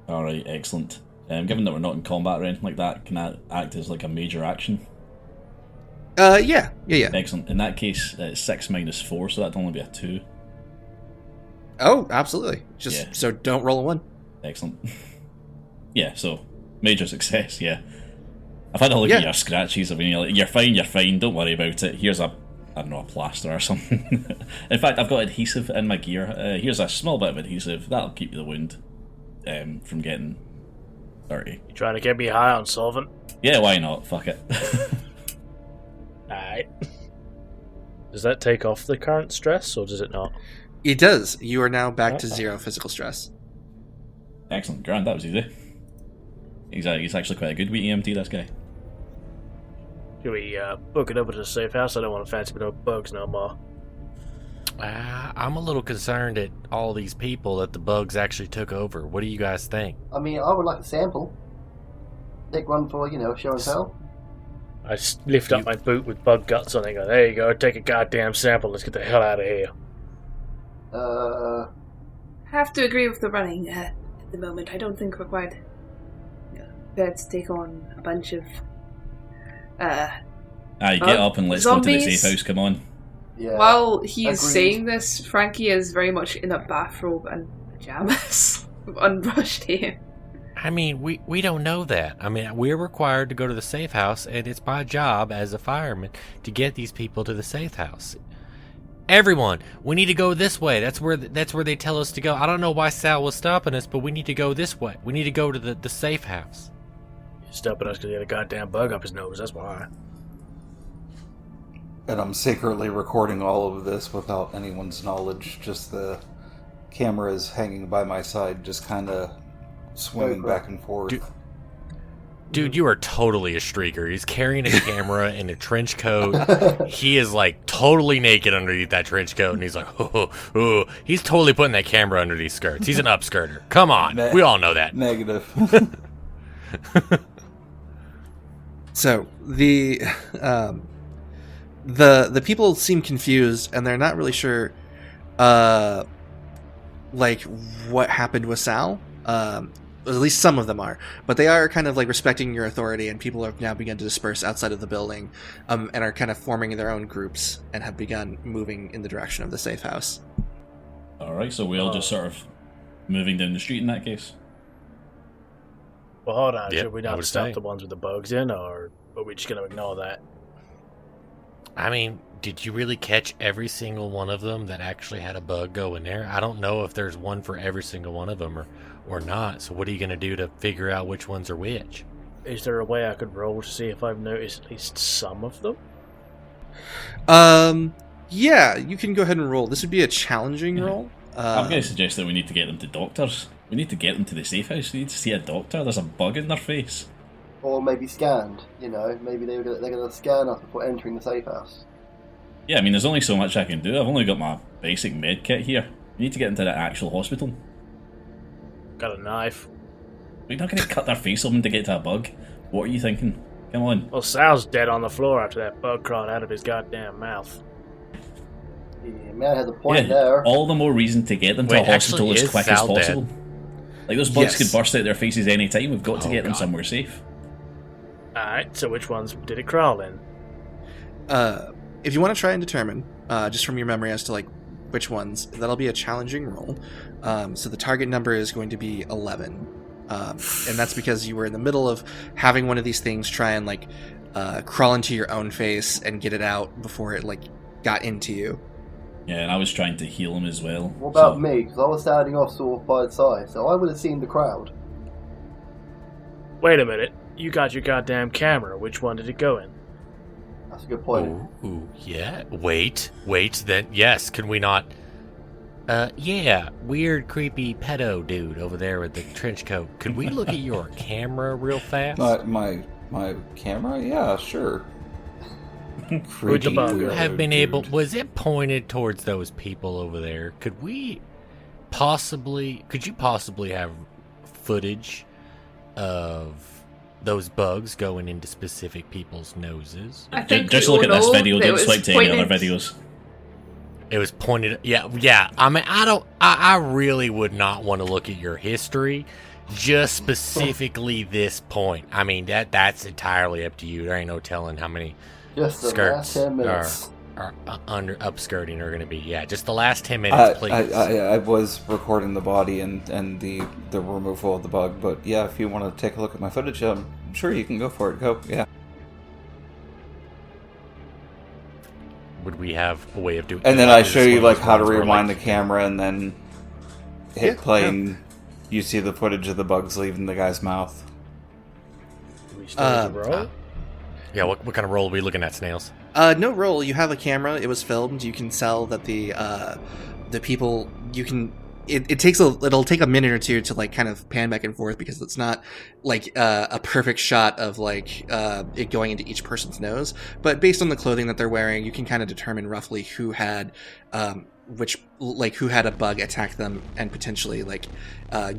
All right, excellent. Given that we're not in combat or anything like that, can that act as a major action? Yeah. Excellent. In that case, it's 6 minus 4, so that'd only be a 2. Oh, absolutely. So don't roll a 1. Excellent. Yeah, so major success. Yeah, I've had a look at your scratches. I mean, you're fine. Don't worry about it. Here's a plaster or something. In fact, I've got adhesive in my gear. Here's a small bit of adhesive that'll keep the wound from getting dirty. You trying to get me high on solvent? Yeah, why not? Fuck it. Alright. Does that take off the current stress, or does it not? It does. You are now back to 0 physical stress. Excellent, grand. That was easy. He's actually quite a good wee EMT, this guy. Should we book it up at a safe house? I don't want to fancy no bugs no more. I'm a little concerned at all these people that the bugs actually took over. What do you guys think? I mean, I would like a sample. Take one for, show and tell. I lift up my boot with bug guts on it and go, there you go, take a goddamn sample, let's get the hell out of here. Have to agree with the running at the moment. I don't think we're quite prepared to take on a bunch of Aye, get up and let's zombies. Go to the safe house, come on. Yeah. While he's Agreed. saying this, Frankie is very much in a bathrobe and pajamas. Unbrushed hair. I mean, we don't know that. I mean, we're required to go to the safe house, and it's my job as a fireman to get these people to the safe house. Everyone, we need to go this way. That's where they tell us to go. I don't know why Sal was stopping us, but we need to go this way. We need to go to the safe house. He's stopping us because he had a goddamn bug up his nose, that's why. And I'm secretly recording all of this without anyone's knowledge. Just the cameras hanging by my side, just kind of swimming back and forth. Dude, you are totally a streaker. He's carrying a camera in a trench coat. He is totally naked underneath that trench coat, and he's like, oh. He's totally putting that camera under these skirts. He's an upskirter. Come on, we all know that. Negative. So the The people seem confused, and they're not really sure, like, what happened with Sal. At least some of them are, but they are kind of like respecting your authority, and people have now begun to disperse outside of the building, and are kind of forming their own groups and have begun moving in the direction of the safe house. Alright, so we'll just sort of moving down the street in that case. Well, hold on. Yep, Should we I not would stop say. the ones with the bugs in, or are we just going to ignore that? I mean, did you really catch every single one of them that actually had a bug go in there? I don't know if there's one for every single one of them or not. So what are you going to do to figure out which ones are which? Is there a way I could roll to see if I've noticed at least some of them? Yeah, you can go ahead and roll. This would be a challenging roll. I'm going to suggest that we need to get them to doctors. We need to get them to the safe house. We need to see a doctor. There's a bug in their face. Or maybe scanned, you know, maybe they're going to scan us before entering the safe house. Yeah, I mean, there's only so much I can do. I've only got my basic med kit here. We need to get into the actual hospital. Got a knife. We're not going to cut their face open to get to a bug. What are you thinking? Come on. Well, Sal's dead on the floor after that bug crawled out of his goddamn mouth. The man has a point Yeah, there. all the more reason to get them to Wait, a hospital actually, as is quick as Sal dead? possible. Like, those bugs Yes. could burst out their faces any time. We've got to Oh, get them God. somewhere safe. Alright, so which ones did it crawl in? If you want to try and determine, just from your memory as to like which ones, that'll be a challenging roll. So the target number is going to be 11, and that's because you were in the middle of having one of these things try and like crawl into your own face and get it out before it like got into you. Yeah, and I was trying to heal him as well. What about so- me? Because I was standing off sort of by the side, so I would have seen the crowd. Wait a minute. You got your goddamn camera. Which one did it go in? That's a good point. Ooh, yeah. Wait, then, yes, can we not... yeah, weird, creepy pedo dude over there with the trench coat. Could we look at your camera real fast? My camera? Yeah, sure. Would the bug Would you go? have been able... Was it pointed towards those people over there? Could you possibly have footage of those bugs going into specific people's noses? I think Just we look at all this know video. that it Don't was swipe to any other pointed- videos. It was pointed... Yeah. I mean, I really would not want to look at your history. Just specifically this point. I mean, that's entirely up to you. There ain't no telling how many Just the last skirts 10 minutes. are under upskirting are going to be. Yeah, just the last 10 minutes, please. I was recording the body and the removal of the bug, but yeah, if you want to take a look at my footage, I'm sure you can go for it. Go, yeah. Would we have a way of doing? And then is I this show one you of like those how to ones where, rewind the like, camera and then hit Yeah, play, yeah. and you see the footage of the bugs leaving the guy's mouth. Do we still need to roll? Yeah, what kind of roll are we looking at, Snails? No roll. You have a camera. It was filmed. You can tell that the people you can. It'll take a minute or two to like kind of pan back and forth because it's not like a perfect shot of like it going into each person's nose. But based on the clothing that they're wearing, you can kind of determine roughly who had who had a bug attack them and potentially like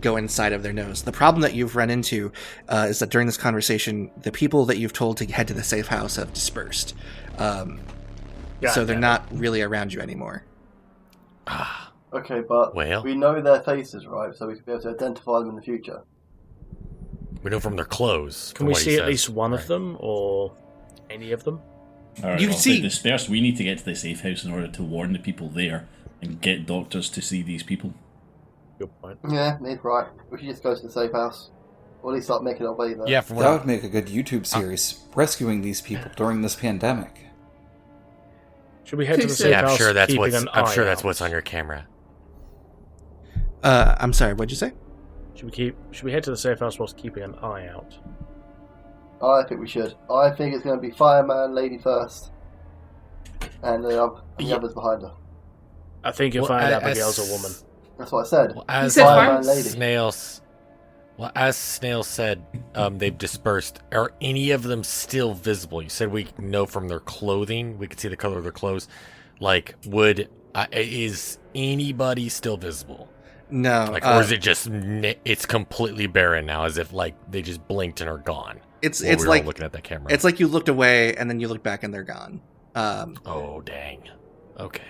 go inside of their nose. The problem that you've run into is that during this conversation, the people that you've told to head to the safe house have dispersed. So they're damn it. not really around you anymore. Okay, but Well. we know their faces, right? So we should be able to identify them in the future. We know from their clothes. Can from we what he see at says. least one Right. of them, or any of them? Alright, You well, see- if they disperse, we need to get to the safe house in order to warn the people there and get doctors to see these people. Good point. Yeah, he's right. We should just go to the safe house. Or at least start making our way there. Yeah, from what That I- would make a good YouTube series, rescuing these people during this pandemic. Should we head to the Yeah, safe I'm house? sure that's keeping what's. an I'm eye sure that's out? what's on your camera. I'm sorry. What'd you say? Should we head to the safe house whilst keeping an eye out? I think we should. I think it's going to be Fireman Lady first. And the Yeah. others behind her. I think you'll Well, find as- Abigail's a woman. That's what I said. Well, as said Fireman Lady. Snails. Well, as Snail said, they've dispersed. Are any of them still visible? You said we know from their clothing. We could see the color of their clothes. Like, is anybody still visible? No. Like, or is it just it's completely barren now, as if like they just blinked and are gone? It's While it's we were all like looking at that camera. it's like you looked away and then you look back and they're gone. Oh, dang. Okay.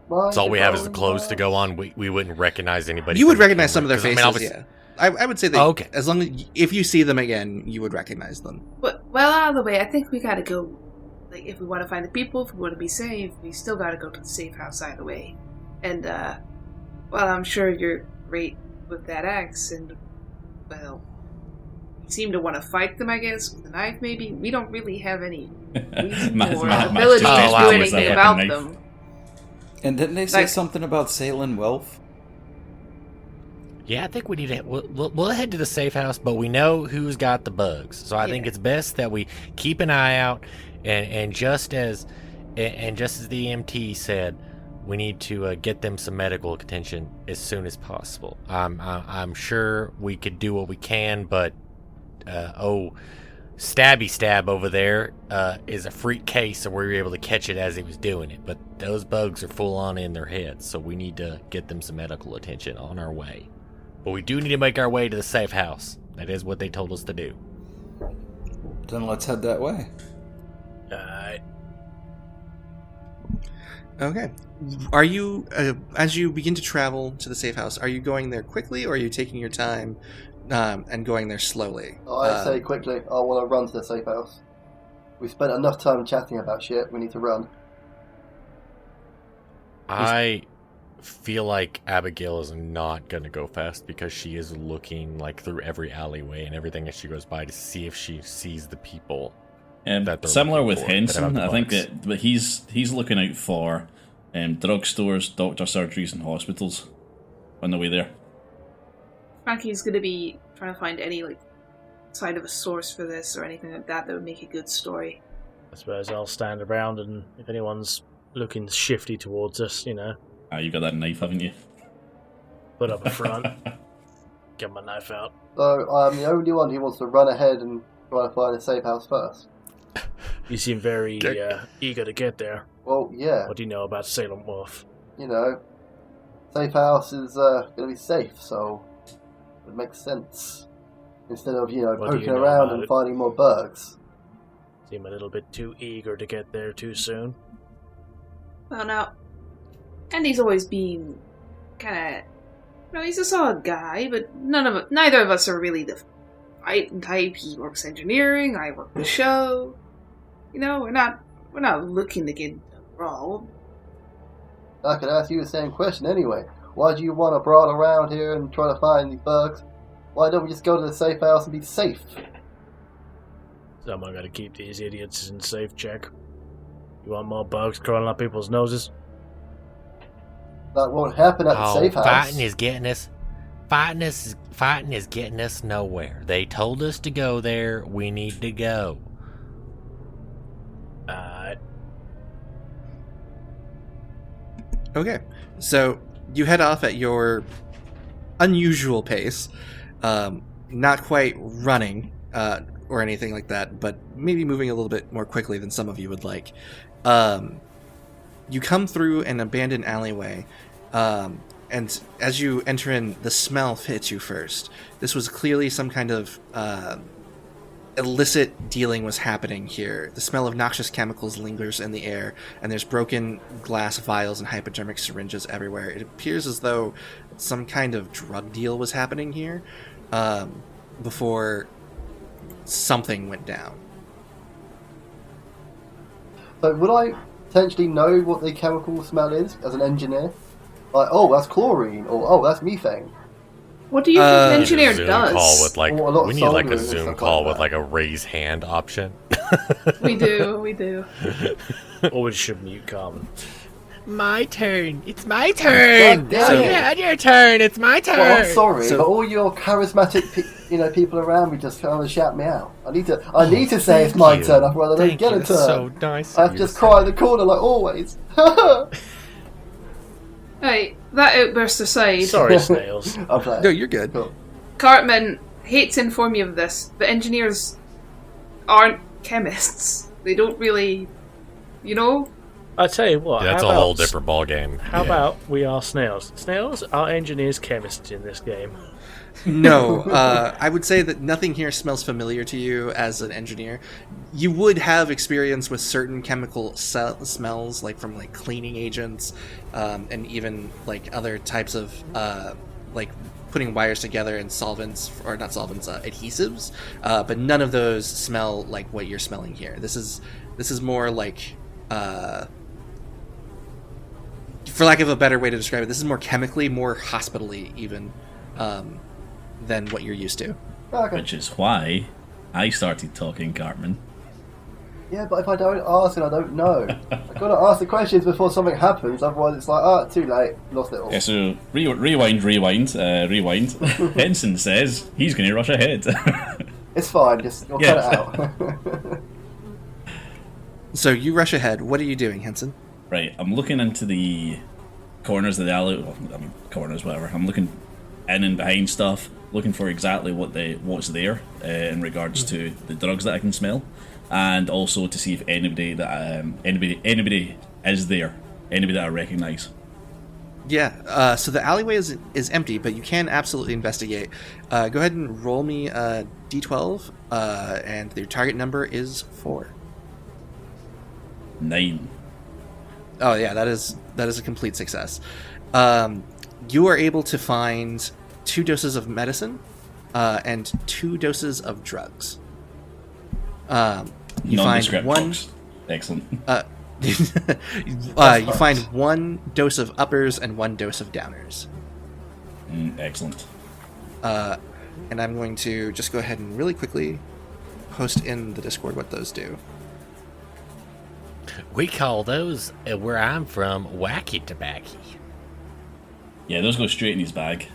Why So all we have is the going clothes to go on? on. We wouldn't recognize anybody. You would from the recognize some of their camera, faces. 'cause, I mean, Yeah, I would say that. Oh, okay. As long as if you see them again, you would recognize them. But, well, out of the way, I think we gotta go. Like, if we want to find the people, if we want to be safe, we still gotta go to the safe house out of the way. And, well, I'm sure you're great with that axe, and, well, you seem to want to fight them, I guess, with a knife, maybe? We don't really have any reason or ability just to takes do me anything with a about knife. them. And didn't they say Like- something about Salem Wealth? Yeah, I think we need to. We'll head to the safe house, but we know who's got the bugs. So I think Yeah. it's best that we keep an eye out, and just as the EMT said, we need to get them some medical attention as soon as possible. I'm sure we could do what we can, but Stabby Stab over there is a freak case, and we were able to catch it as he was doing it. But those bugs are full on in their heads, so we need to get them some medical attention on our way. But we do need to make our way to the safe house. That is what they told us to do. Then let's head that way. Alright. Okay. Are you, as you begin to travel to the safe house, are you going there quickly, or are you taking your time and going there slowly? I say quickly, I want to run to the safe house. We spent enough time chatting about shit, we need to run. I feel like Abigail is not going to go fast because she is looking like through every alleyway and everything as she goes by to see if she sees the people. that they're Similar looking with for, that Henson, have the I think bugs. that but he's looking out for drugstores, doctor surgeries, and hospitals on the way there. Frankie's gonna be trying to find any, like, sign of a source for this or anything like that that would make a good story. I suppose I'll stand around, and if anyone's looking shifty towards us, you know, Ah, you got that knife, haven't you? put up a front, get my knife out. So I'm the only one who wants to run ahead and try to find a safe house first. You seem very eager to get there. Well, yeah, What do you know about Salem Wharf? you know, safe house is going to be safe, so it makes sense. Instead of, What do you poking know around about and it? finding more bugs. Seem a little bit too eager to get there too soon. Well, now, Andy's always been kind of, he's a solid guy, but neither of us are really the fighting type. He works engineering, I work the show. We're not looking to get involved. I could ask you the same question anyway. Why do you want to brawl around here and try to find these bugs? Why don't we just go to the safe house and be safe? Someone got to keep these idiots in safe check. You want more bugs crawling up people's noses? That won't happen at the safe house. Fighting is getting us. Fighting is getting us nowhere. They told us to go there. We need to go. Okay, so you head off at your unusual pace, not quite running or anything like that, but maybe moving a little bit more quickly than some of you would like. You come through an abandoned alleyway, and as you enter in, the smell hits you first. This was clearly some kind of illicit dealing was happening here. The smell of noxious chemicals lingers in the air, and there's broken glass vials and hypodermic syringes everywhere. It appears as though some kind of drug deal was happening here before something went down. So would I potentially know what the chemical smell is as an engineer? Like, oh, that's chlorine, or oh, that's methane. What do you think an We need engineer a Zoom does? call with Or a lot of we need like a soldering and Zoom stuff call like with that. like a raise hand option. We do. Or we should mute Carmen. My turn. It's my turn. God damn it. had your turn. It's my turn. Well, I'm sorry, So- but all your charismatic, people around me just kind of shout me out. I need to say it's my turn. Otherwise, I don't get a turn. So nice. I of have you to just to cry in the corner like always. Hey, that outburst aside, Sorry, Snails. I'm playing. No, you're good. Cool. Cartman hates to inform you of this, but engineers aren't chemists. They don't really, I tell you what. That's how a whole about- different ball game. How about we are snails? Snails are engineers, chemists in this game. No, I would say that nothing here smells familiar to you as an engineer. You would have experience with certain chemical smells, like from like cleaning agents, and even like other types of like putting wires together in solvents, or not solvents, adhesives. But none of those smell like what you're smelling here. This is more like, for lack of a better way to describe it, this is more chemically, more hospital-y even. Than what you're used to. Okay. Which is why I started talking, Cartman. Yeah, but if I don't ask and I don't know, I've got to ask the questions before something happens. Otherwise, it's like, too late, lost it all. Yeah, so rewind. Henson says he's going to rush ahead. It's fine. Just cut it out. So you rush ahead. What are you doing, Henson? Right, I'm looking into the corners of the alley. Well, I mean, corners, whatever. I'm looking in and behind stuff, looking for exactly what's there in regards to the drugs that I can smell, and also to see if anybody is there, anybody that I recognise. Yeah. So the alleyway is empty, but you can absolutely investigate. Go ahead and roll me a d12, and your target number is 4. 9. Oh yeah, that is a complete success. You are able to find 2 doses of medicine and 2 doses of drugs. You find one. Drugs. Excellent. You find 1 dose of uppers and 1 dose of downers. Excellent. And I'm going to just go ahead and really quickly post in the Discord what those do. We call those, where I'm from, wacky tobacco. Yeah, those go straight in his bag.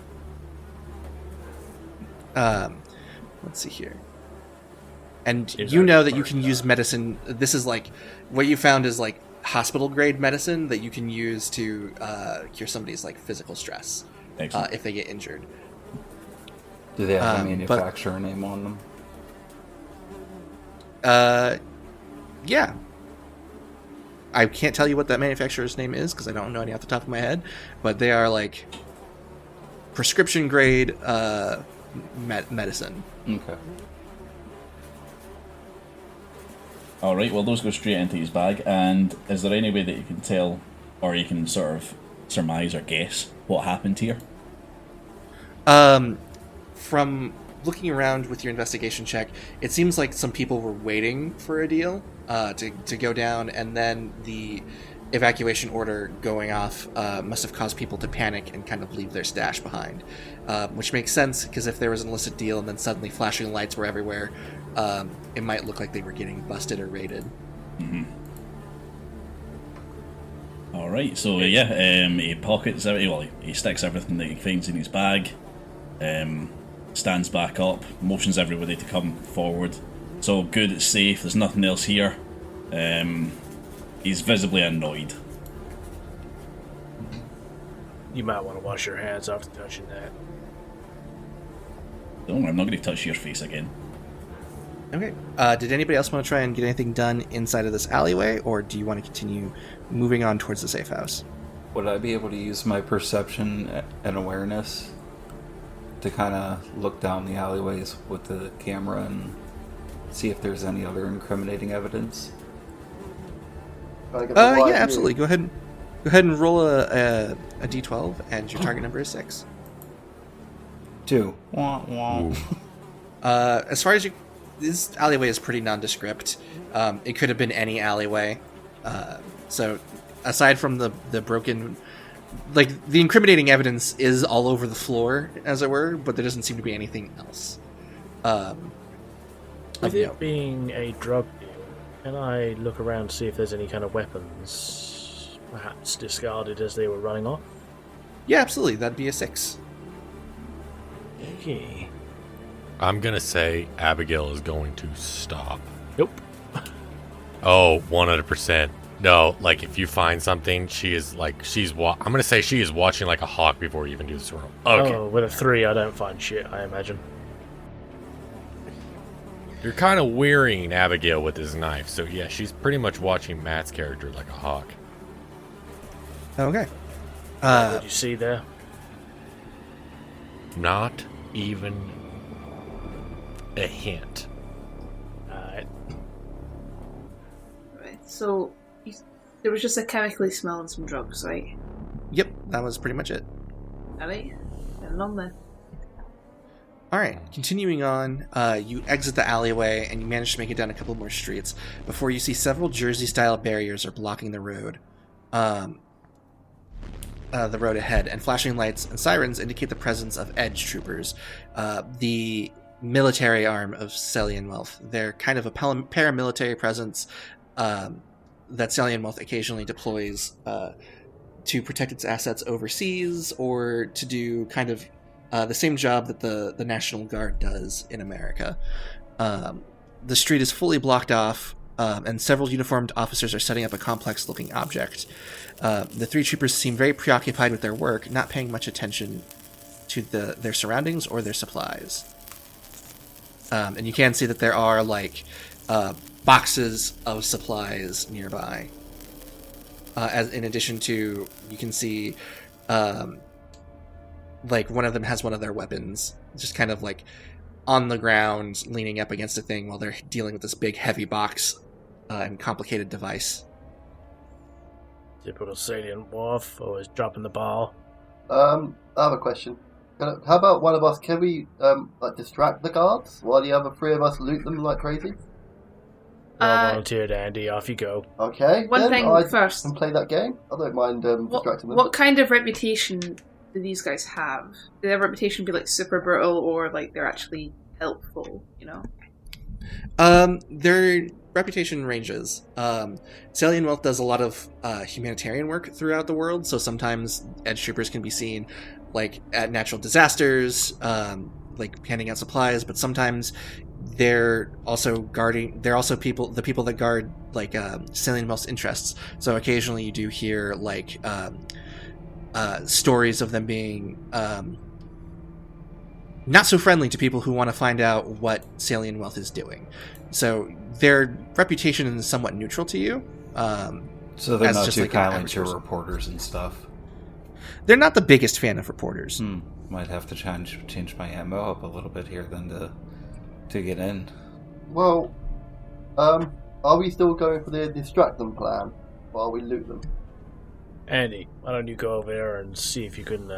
Let's see here. And you know that you can use medicine. This is like what you found is like hospital grade medicine that you can use to cure somebody's like physical stress if they get injured. Do they have a manufacturer name on them? Yeah. I can't tell you what that manufacturer's name is because I don't know any off the top of my head, but they are like prescription grade medicine. Okay. Alright, well those go straight into his bag, and is there any way that you can tell, or you can sort of surmise or guess what happened here? From looking around with your investigation check, it seems like some people were waiting for a deal to go down, and then the evacuation order going off must have caused people to panic and kind of leave their stash behind, which makes sense because if there was an illicit deal and then suddenly flashing lights were everywhere, it might look like they were getting busted or raided. Mm-hmm. Alright, so yeah, he pockets everything, well, he sticks everything that he finds in his bag, stands back up, motions everybody to come forward. So good, it's safe, there's nothing else here. He's visibly annoyed. You might want to wash your hands after touching that. Don't worry, I'm not going to touch your face again. Okay. Did anybody else want to try and get anything done inside of this alleyway, or do you want to continue moving on towards the safe house? Would I be able to use my perception and awareness to kind of look down the alleyways with the camera and see if there's any other incriminating evidence? Yeah, absolutely. Go ahead and roll a d12, and your target number is 6. 2. Wah, wah. As far as this alleyway is pretty nondescript. It could have been any alleyway. So aside from the broken, like the incriminating evidence is all over the floor, as it were, but there doesn't seem to be anything else. With it being a drug deal, can I look around to see if there's any kind of weapons, perhaps discarded as they were running off? Yeah, absolutely. That'd be a 6. Okay. I'm gonna say Abigail is going to stop. Nope. Oh, 100%. No, like if you find something, she is like, I'm gonna say she is watching like a hawk before we even do this roll. Okay. Oh, with a 3, I don't find shit, I imagine. You're kind of wearying Abigail with his knife, so yeah, she's pretty much watching Matt's character like a hawk. Okay. What did you see there? Not even a hint. Alright. Right. So there was just a chemically smelling some drugs, right? Yep, that was pretty much it. Alright. Getting on then. Alright, continuing on, you exit the alleyway and you manage to make it down a couple more streets before you see several Jersey-style barriers are blocking the road. The road ahead, and flashing lights and sirens indicate the presence of edge troopers, the military arm of Celian-Wealth. They're kind of a paramilitary presence that Celian-Wealth occasionally deploys to protect its assets overseas, or to do kind of the same job that the National Guard does in America. The street is fully blocked off, and several uniformed officers are setting up a complex-looking object. The three troopers seem very preoccupied with their work, not paying much attention to their surroundings or their supplies. And you can see that there are, boxes of supplies nearby. As in addition to, you can see, one of them has one of their weapons, just kind of, on the ground, leaning up against a thing while they're dealing with this big, heavy box and complicated device. Typical Celian-Wealth, always dropping the ball. I have a question. How about one of us? Can we distract the guards while the other three of us loot them like crazy? Well volunteered, Andy. Off you go. Okay. One then thing I first. can play that game. I don't mind distracting them. What kind of reputation do these guys have? Do their reputation be super brutal, or they're actually helpful? Their reputation ranges. Celian-Wealth does a lot of humanitarian work throughout the world, so sometimes edge troopers can be seen at natural disasters, handing out supplies, but sometimes they're also the people that guard Celian-Wealth's interests. So occasionally you do hear stories of them being not so friendly to people who want to find out what Celian-Wealth is doing. So their reputation is somewhat neutral to you. So they're not just too an kindly average to person. reporters and stuff. They're not the biggest fan of reporters. Might have to change my ammo up a little bit here then to get in. Well, are we still going for the distract them plan while we loot them? Andy, why don't you go over there and see if you can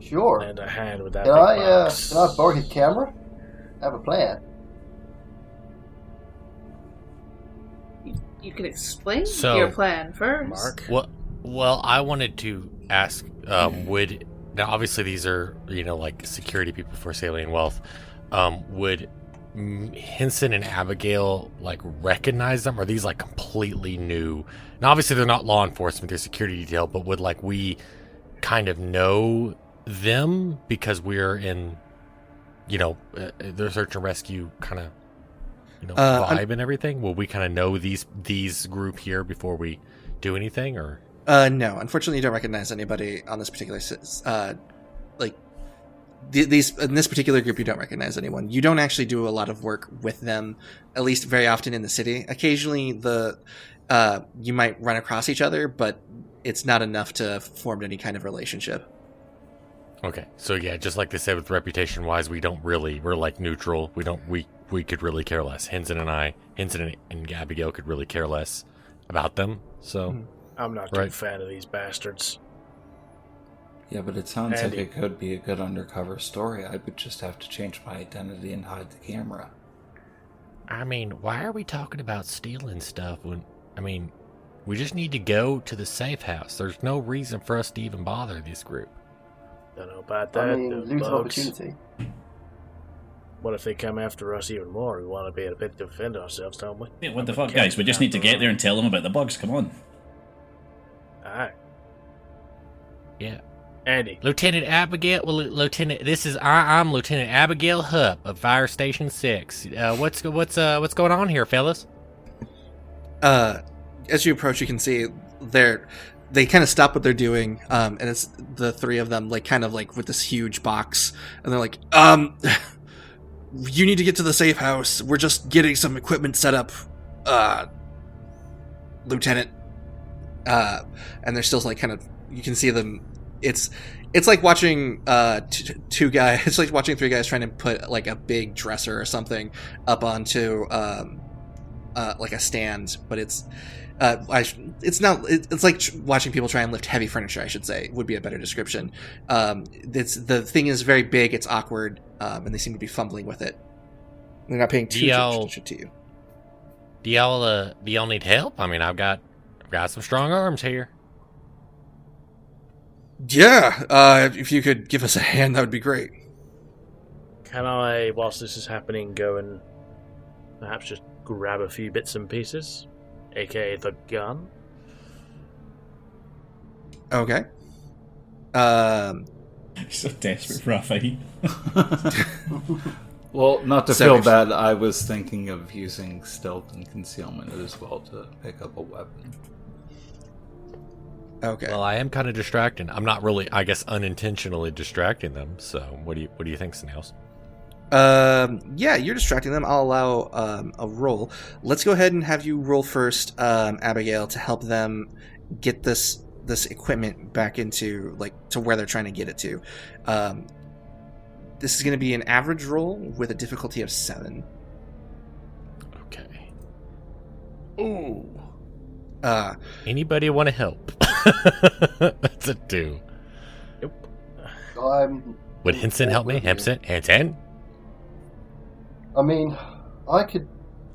Sure. lend a hand with that Can big I box. borrow his camera? I have a plan. You can explain So, your plan first. Mark? Well, I wanted to ask, would... Now, obviously, these are, security people for Celian-Wealth. Would Henson and Abigail, recognize them? Or are these, completely new? Now, obviously, they're not law enforcement, they're security detail, but would, we kind of know them because we're in, the search and rescue kind of, vibe and everything? Will we kind of know these group here before we do anything, or? No, unfortunately, you don't recognize anybody on this particular these in this particular group. You don't recognize anyone. You don't actually do a lot of work with them, at least very often in the city. Occasionally, you might run across each other, but it's not enough to form any kind of relationship. Okay, so yeah, just like they said, with reputation wise, we're neutral. We could really care less. Henson and Abigail could really care less about them. So I'm not too fan of these bastards. Yeah, but it sounds Andy. like it could be a good undercover story. I would just have to change my identity and hide the camera. I mean, why are we talking about stealing stuff when, we just need to go to the safe house. There's no reason for us to even bother this group. Don't know about that. I mean, those loot bugs. opportunity. What if they come after us even more? We want to be able to defend ourselves, don't we? Yeah, what the fuck, guys? We just need to get there and tell them about the bugs. Come on. Alright. Yeah. Andy. Lieutenant Abigail, I'm Lieutenant Abigail Hupp of Fire Station 6. What's going on here, fellas? As you approach, you can see they kind of stop what they're doing, and it's the three of them, with this huge box, and they're like, you need to get to the safe house. We're just getting some equipment set up, Lieutenant. And they're still you can see them. It's It's like watching two guys. It's like watching three guys trying to put like a big dresser or something up onto like a stand, but it's not. It's like watching people try and lift heavy furniture. I should say would be a better description. The thing is very big. It's awkward, and they seem to be fumbling with it. They're not paying too much attention to you. Do y'all need help? I mean, I've got some strong arms here. Yeah, if you could give us a hand, that would be great. Can I, whilst this is happening, go and perhaps just grab a few bits and pieces, aka the gun? Okay. So desperate for a fight. Well, not to So feel if- bad, I was thinking of using stealth and concealment as well to pick up a weapon. Okay. Well, I am kind of distracting. I'm not really, I guess, unintentionally distracting them. So, what do you think, Snails? Yeah, you're distracting them. I'll allow a roll. Let's go ahead and have you roll first, Abigail, to help them get this equipment back into to where they're trying to get it to. This is going to be an average roll with a difficulty of 7. Okay. Ooh. Anybody Anybody want to help? That's a 2. I'm. Would Henson help me? Henson? I mean, I could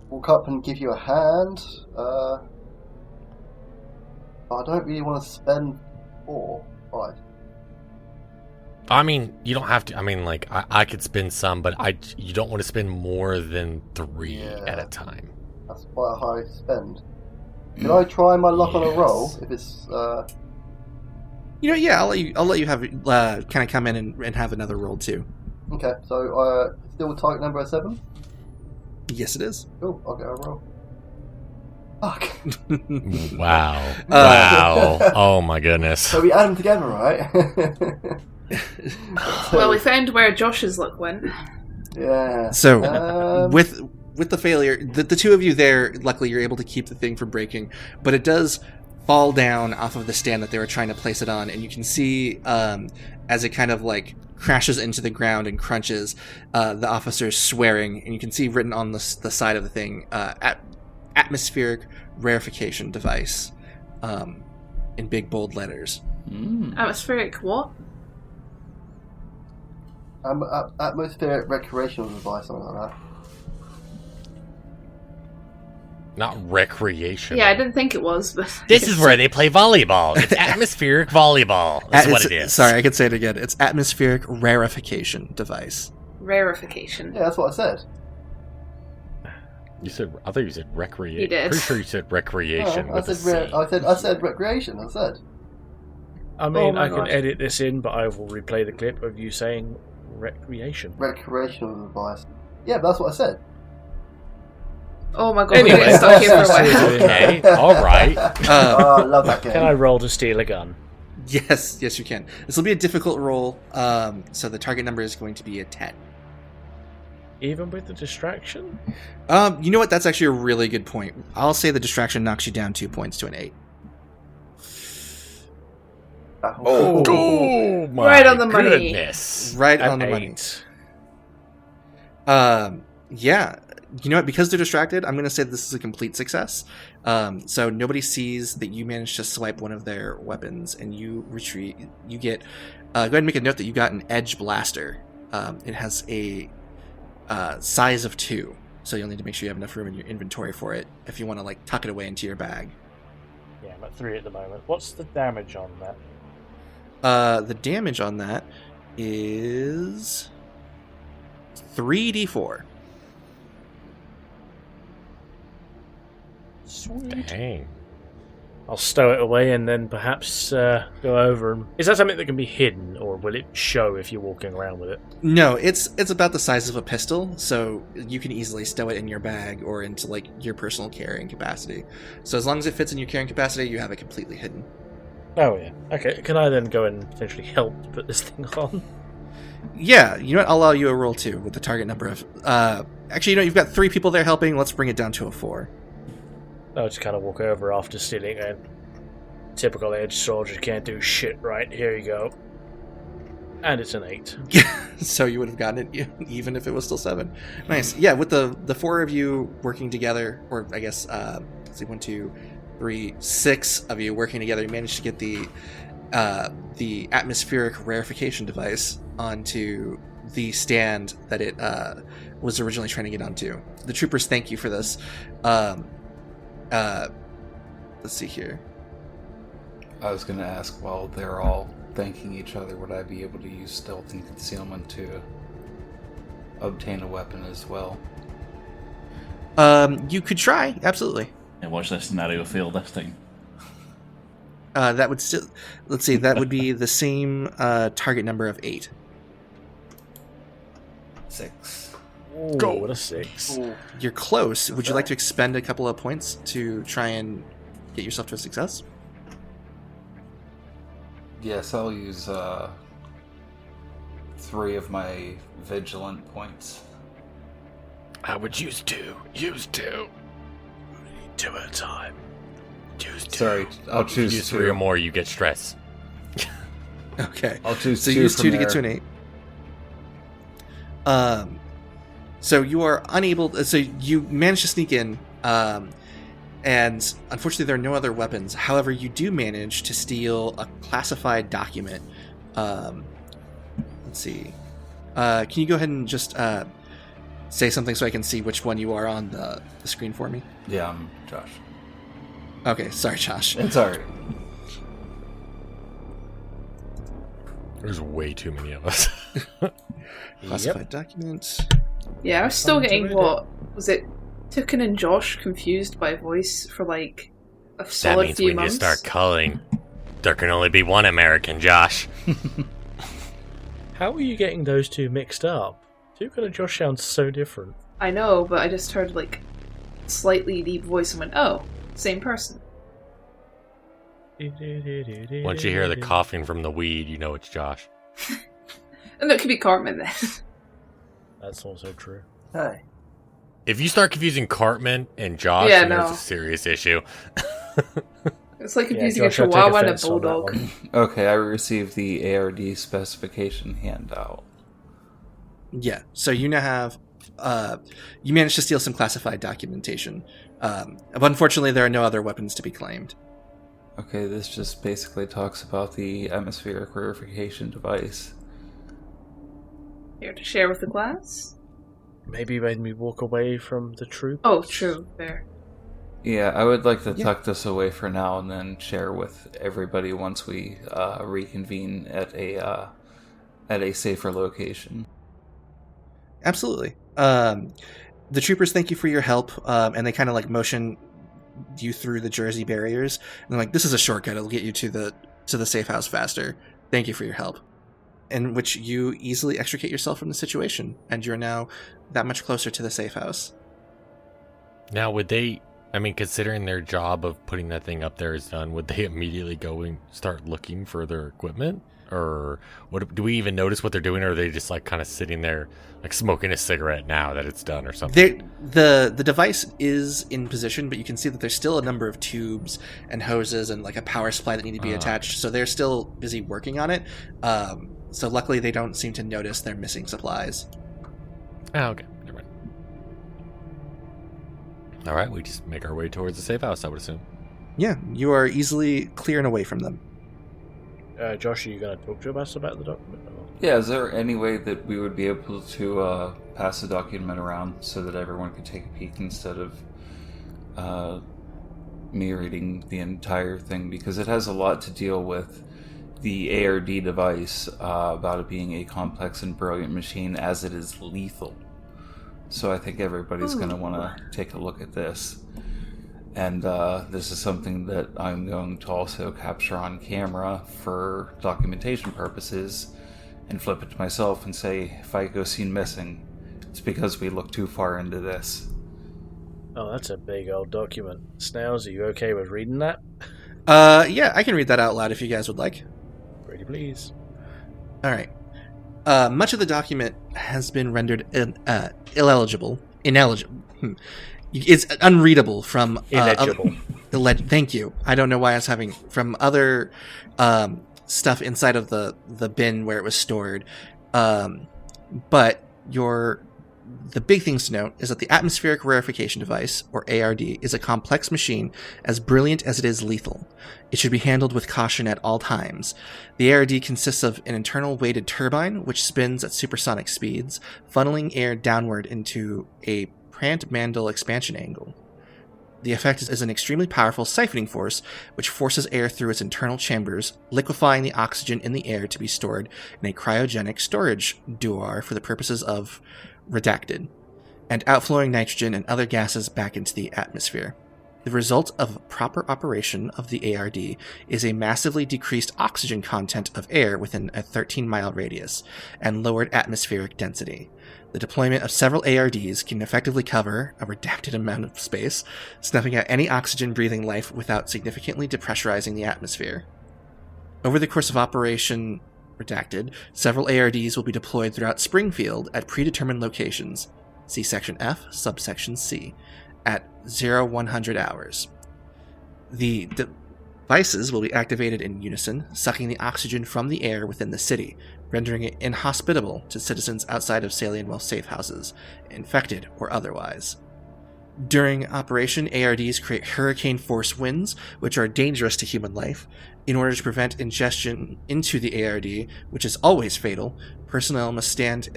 walk up and give you a hand. But I don't really want to spend 4, 5. I mean, you don't have to. I mean, like, I could spend some, but you don't want to spend more than 3 at a time. That's quite a high spend. Can I try my luck on a roll? If it's Yeah, I'll let you have kind of come in and have another roll too. okay. So still target number at 7. Yes, it is. Cool. I'll get a roll. Fuck. Wow. Wow. Oh, my goodness. So we add them together, right? Well, we found where Josh's luck went. Yeah. So with the failure, the two of you there, luckily you're able to keep the thing from breaking, but it does fall down off of the stand that they were trying to place it on, and you can see as it kind of crashes into the ground and crunches, the officers swearing, and you can see written on the side of the thing, atmospheric rarefication device, in big bold letters. Atmospheric what? Atmospheric recreational device, something like that. Not recreation. Yeah, I didn't think it was, but This is where they play volleyball. It's atmospheric volleyball. That's what it is. Sorry, I could say it again. It's atmospheric rarefication device. rarefication. Yeah, that's what I said. I thought you said recreation. You did. Pretty sure you said recreation. I with a said C. I said recreation. I said. I mean, my I can God. edit this in, but I will replay the clip of you saying recreation. Recreational device. Yeah, but that's what I said. Oh my god, Anyway, we're getting stuck here for a that's while. it. Okay, all right. Oh, I love that game. Can I roll to steal a gun? Yes, you can. This will be a difficult roll, so the target number is going to be a 10. Even with the distraction? You know what? That's actually a really good point. I'll say the distraction knocks you down 2 points to an 8. Oh, my Right on the money. goodness. Right An on the money. 8. Yeah. You know what? Because they're distracted, I'm going to say this is a complete success. So nobody sees that you managed to swipe one of their weapons, and you retreat. You get. Go ahead and make a note that you got an edge blaster. It has a size of 2, so you'll need to make sure you have enough room in your inventory for it if you want to tuck it away into your bag. Yeah, I'm at 3 at the moment. What's the damage on that? The damage on that is 3d4. Sweet. Dang. I'll stow it away and then perhaps go over. Is that something that can be hidden, or will it show if you're walking around with it? No, it's about the size of a pistol, so you can easily stow it in your bag or into your personal carrying capacity. So as long as it fits in your carrying capacity, you have it completely hidden. Oh yeah. Okay. Can I then go and potentially help to put this thing on? Yeah, you know what? I'll allow you a roll too with the target number of. Actually, you know you've got 3 people there helping. Let's bring it down to a 4. I'll just kind of walk over after stealing a typical edge soldier can't do shit right. Here you go. And it's an 8. So you would have gotten it even if it was still 7. Nice. Yeah, with the 4 of you working together, or I guess, let's see, 1, 2, 3, 6 of you working together, you managed to get the atmospheric rarefication device onto the stand that it was originally trying to get onto. The troopers thank you for this. Let's see here. I was going to ask, while they're all thanking each other, would I be able to use stealth and concealment to obtain a weapon as well? You could try, absolutely. Yeah, watch this scenario fail this time. That would still, let's see, that would be the same target number of 8. 6. Ooh, go. What a 6. Ooh. You're close. Would you like to expend a couple of points to try and get yourself to a success? Yes, I'll use 3 of my vigilant points. I would use 2. Use 2. 2 at a time. Use 2. Sorry, I'll choose use 2. 3 or more, you get stress. Okay. I'll choose so 2 use 2 to from get to an 8. So you are unable. So you manage to sneak in, and unfortunately there are no other weapons. However, you do manage to steal a classified document. Let's see. Can you go ahead and just say something so I can see which one you are on the screen for me? Yeah, I'm Josh. Okay, sorry, Josh. It's alright. There's way too many of us. Classified document. Yeah, I was still Fun to getting, read what was it, Tukin and Josh confused by voice for like a That solid means few when months. you start culling, there can only be one American, Josh. How are you getting those two mixed up? Tukin and Josh sound so different. I know, but I just heard like slightly deep voice and went, "Oh, same person." Once you hear the coughing from the weed, you know it's Josh. And that could be Cartman then. That's also true. Hey. If you start confusing Cartman and Josh, Yeah, then no. there's a serious issue. It's like Yeah, confusing a Josh, I'll take Chihuahua and a offense on that Bulldog. one. Okay, I received the ARD specification handout. Yeah, so you now have, you managed to steal some classified documentation. But unfortunately, there are no other weapons to be claimed. Okay, this just basically talks about the atmospheric rarefication device. Here to share with the class. Maybe made me walk away from the troop. Oh, true. There. Yeah, I would like to Yeah. tuck this away for now and then share with everybody once we reconvene at a safer location. Absolutely. The troopers thank you for your help, and they kind of like motion you through the Jersey barriers. And they're like, "This is a shortcut. It'll get you to the safe house faster. Thank you for your help." In which you easily extricate yourself from the situation, and you're now that much closer to the safe house. Now, would they, I mean, considering their job of putting that thing up there is done, would they immediately go and start looking for their equipment? Or what, do we even notice what they're doing, or are they just like kind of sitting there like smoking a cigarette now that it's done or something? The device is in position, but you can see that there's still a number of tubes and hoses and like a power supply that need to be attached. So they're still busy working on it. So luckily they don't seem to notice their missing supplies. Oh, okay. Never mind. All right, we just make our way towards the safe house, I would assume. Yeah, you are easily clear and away from them. Josh, are you going to talk to us about the document? Or? Yeah, is there any way that we would be able to pass the document around so that everyone could take a peek instead of me reading the entire thing? Because it has a lot to deal with the ARD device, about it being a complex and brilliant machine as it is lethal. So I think everybody's going to want to take a look at this. And this is something that I'm going to also capture on camera for documentation purposes and flip it to myself and say, if I go seen missing, it's because we look too far into this. Oh, that's a big old document. Snails, are you okay with reading that? Yeah, I can read that out loud if you guys would like. Pretty please. All right. Much of the document has been rendered ineligible. It's unreadable from Illegible. Thank you. I don't know why I was having from other stuff inside of the bin where it was stored. But the big things to note is that the atmospheric rarefication device, or ARD, is a complex machine as brilliant as it is lethal. It should be handled with caution at all times. The ARD consists of an internal weighted turbine, which spins at supersonic speeds, funneling air downward into a Prandtl-Mandel expansion angle. The effect is an extremely powerful siphoning force, which forces air through its internal chambers, liquefying the oxygen in the air to be stored in a cryogenic storage duar for the purposes of redacted, and outflowing nitrogen and other gases back into the atmosphere. The result of proper operation of the ARD is a massively decreased oxygen content of air within a 13-mile radius, and lowered atmospheric density. The deployment of several ARDs can effectively cover a redacted amount of space, snuffing out any oxygen-breathing life without significantly depressurizing the atmosphere. Over the course of Operation Redacted, several ARDs will be deployed throughout Springfield at predetermined locations, see Section F, Subsection C, at 0100 hours. The devices will be activated in unison, sucking the oxygen from the air within the city, rendering it inhospitable to citizens outside of Salienwell safe houses, infected or otherwise. During operation, ARDs create hurricane-force winds, which are dangerous to human life. In order to prevent ingestion into the ARD, which is always fatal, personnel must stand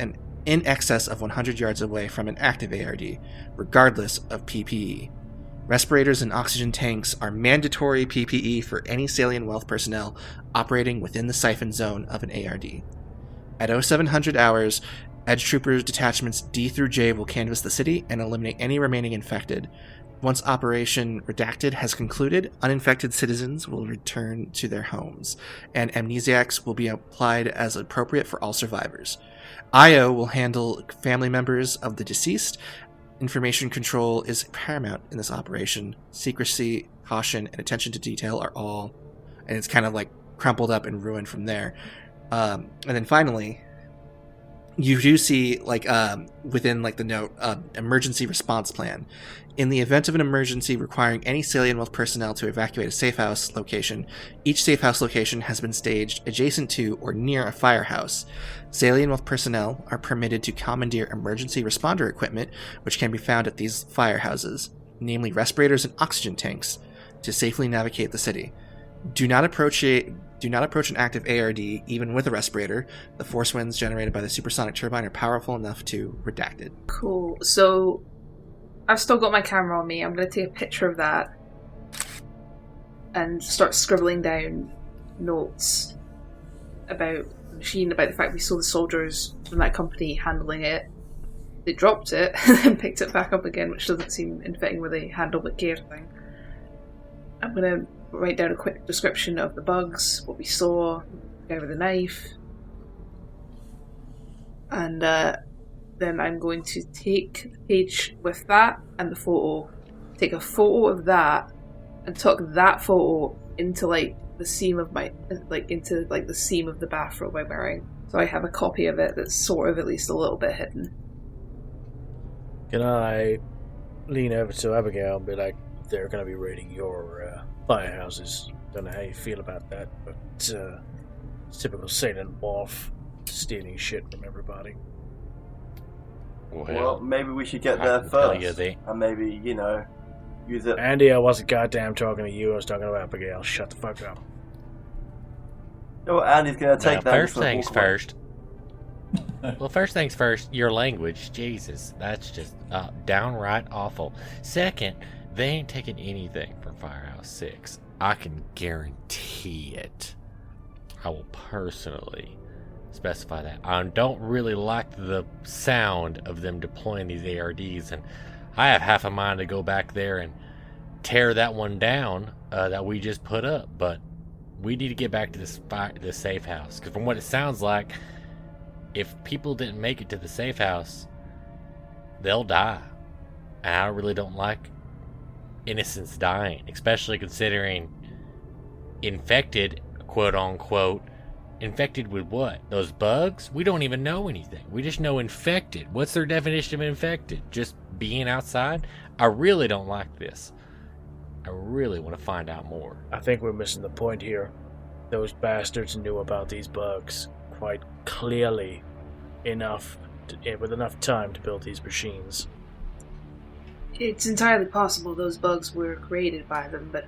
in excess of 100 yards away from an active ARD, regardless of PPE. Respirators and oxygen tanks are mandatory PPE for any Salienwell personnel operating within the siphon zone of an ARD. At 0700 hours, Edge Troopers detachments D through J will canvass the city and eliminate any remaining infected. Once Operation Redacted has concluded, uninfected citizens will return to their homes, and amnesiacs will be applied as appropriate for all survivors. IO will handle family members of the deceased. Information control is paramount in this operation. Secrecy, caution, and attention to detail are all, and it's kind of like crumpled up and ruined from there. And then finally, you do see, within, the note, emergency response plan. In the event of an emergency requiring any Salienwell personnel to evacuate a safe house location, each safe house location has been staged adjacent to or near a firehouse. Salienwell personnel are permitted to commandeer emergency responder equipment, which can be found at these firehouses, namely respirators and oxygen tanks, to safely navigate the city. Do not approach an active ARD, even with a respirator. The force winds generated by the supersonic turbine are powerful enough to redact it. Cool. So, I've still got my camera on me. I'm going to take a picture of that and start scribbling down notes about the machine, about the fact we saw the soldiers from that company handling it. They dropped it and then picked it back up again, which doesn't seem in fitting with the handle with care thing. I'm going to write down a quick description of the bugs, what we saw, the guy with the knife, and then I'm going to take the page with that and the photo, take a photo of that, and tuck that photo into the seam of the seam of the bathrobe I'm wearing, so I have a copy of it that's sort of at least a little bit hidden. Can I lean over to Abigail and be like, they're going to be raiding your firehouses. Don't know how you feel about that, but it's typical Salient Wolf, stealing shit from everybody. Well, maybe we should get there first, and maybe, use it. Andy, I wasn't goddamn talking to you, I was talking to Abigail. Shut the fuck up. Oh, Andy's going to take that. First things first. Well, first things first, your language. Jesus, that's just downright awful. Second, they ain't taking anything from Firehouse 6. I can guarantee it. I will personally specify that. I don't really like the sound of them deploying these ARDs, and I have half a mind to go back there and tear that one down that we just put up, but we need to get back to this safe house, because from what it sounds like, if people didn't make it to the safe house, they'll die, and I really don't like innocents dying, especially considering infected, quote unquote. Infected with what? Those bugs? We don't even know anything. We just know infected. What's their definition of infected? Just being outside? I really don't like this. I really want to find out more. I think we're missing the point here. those bastards knew about these bugs quite clearly with enough time to build these machines. It's entirely possible those bugs were created by them, but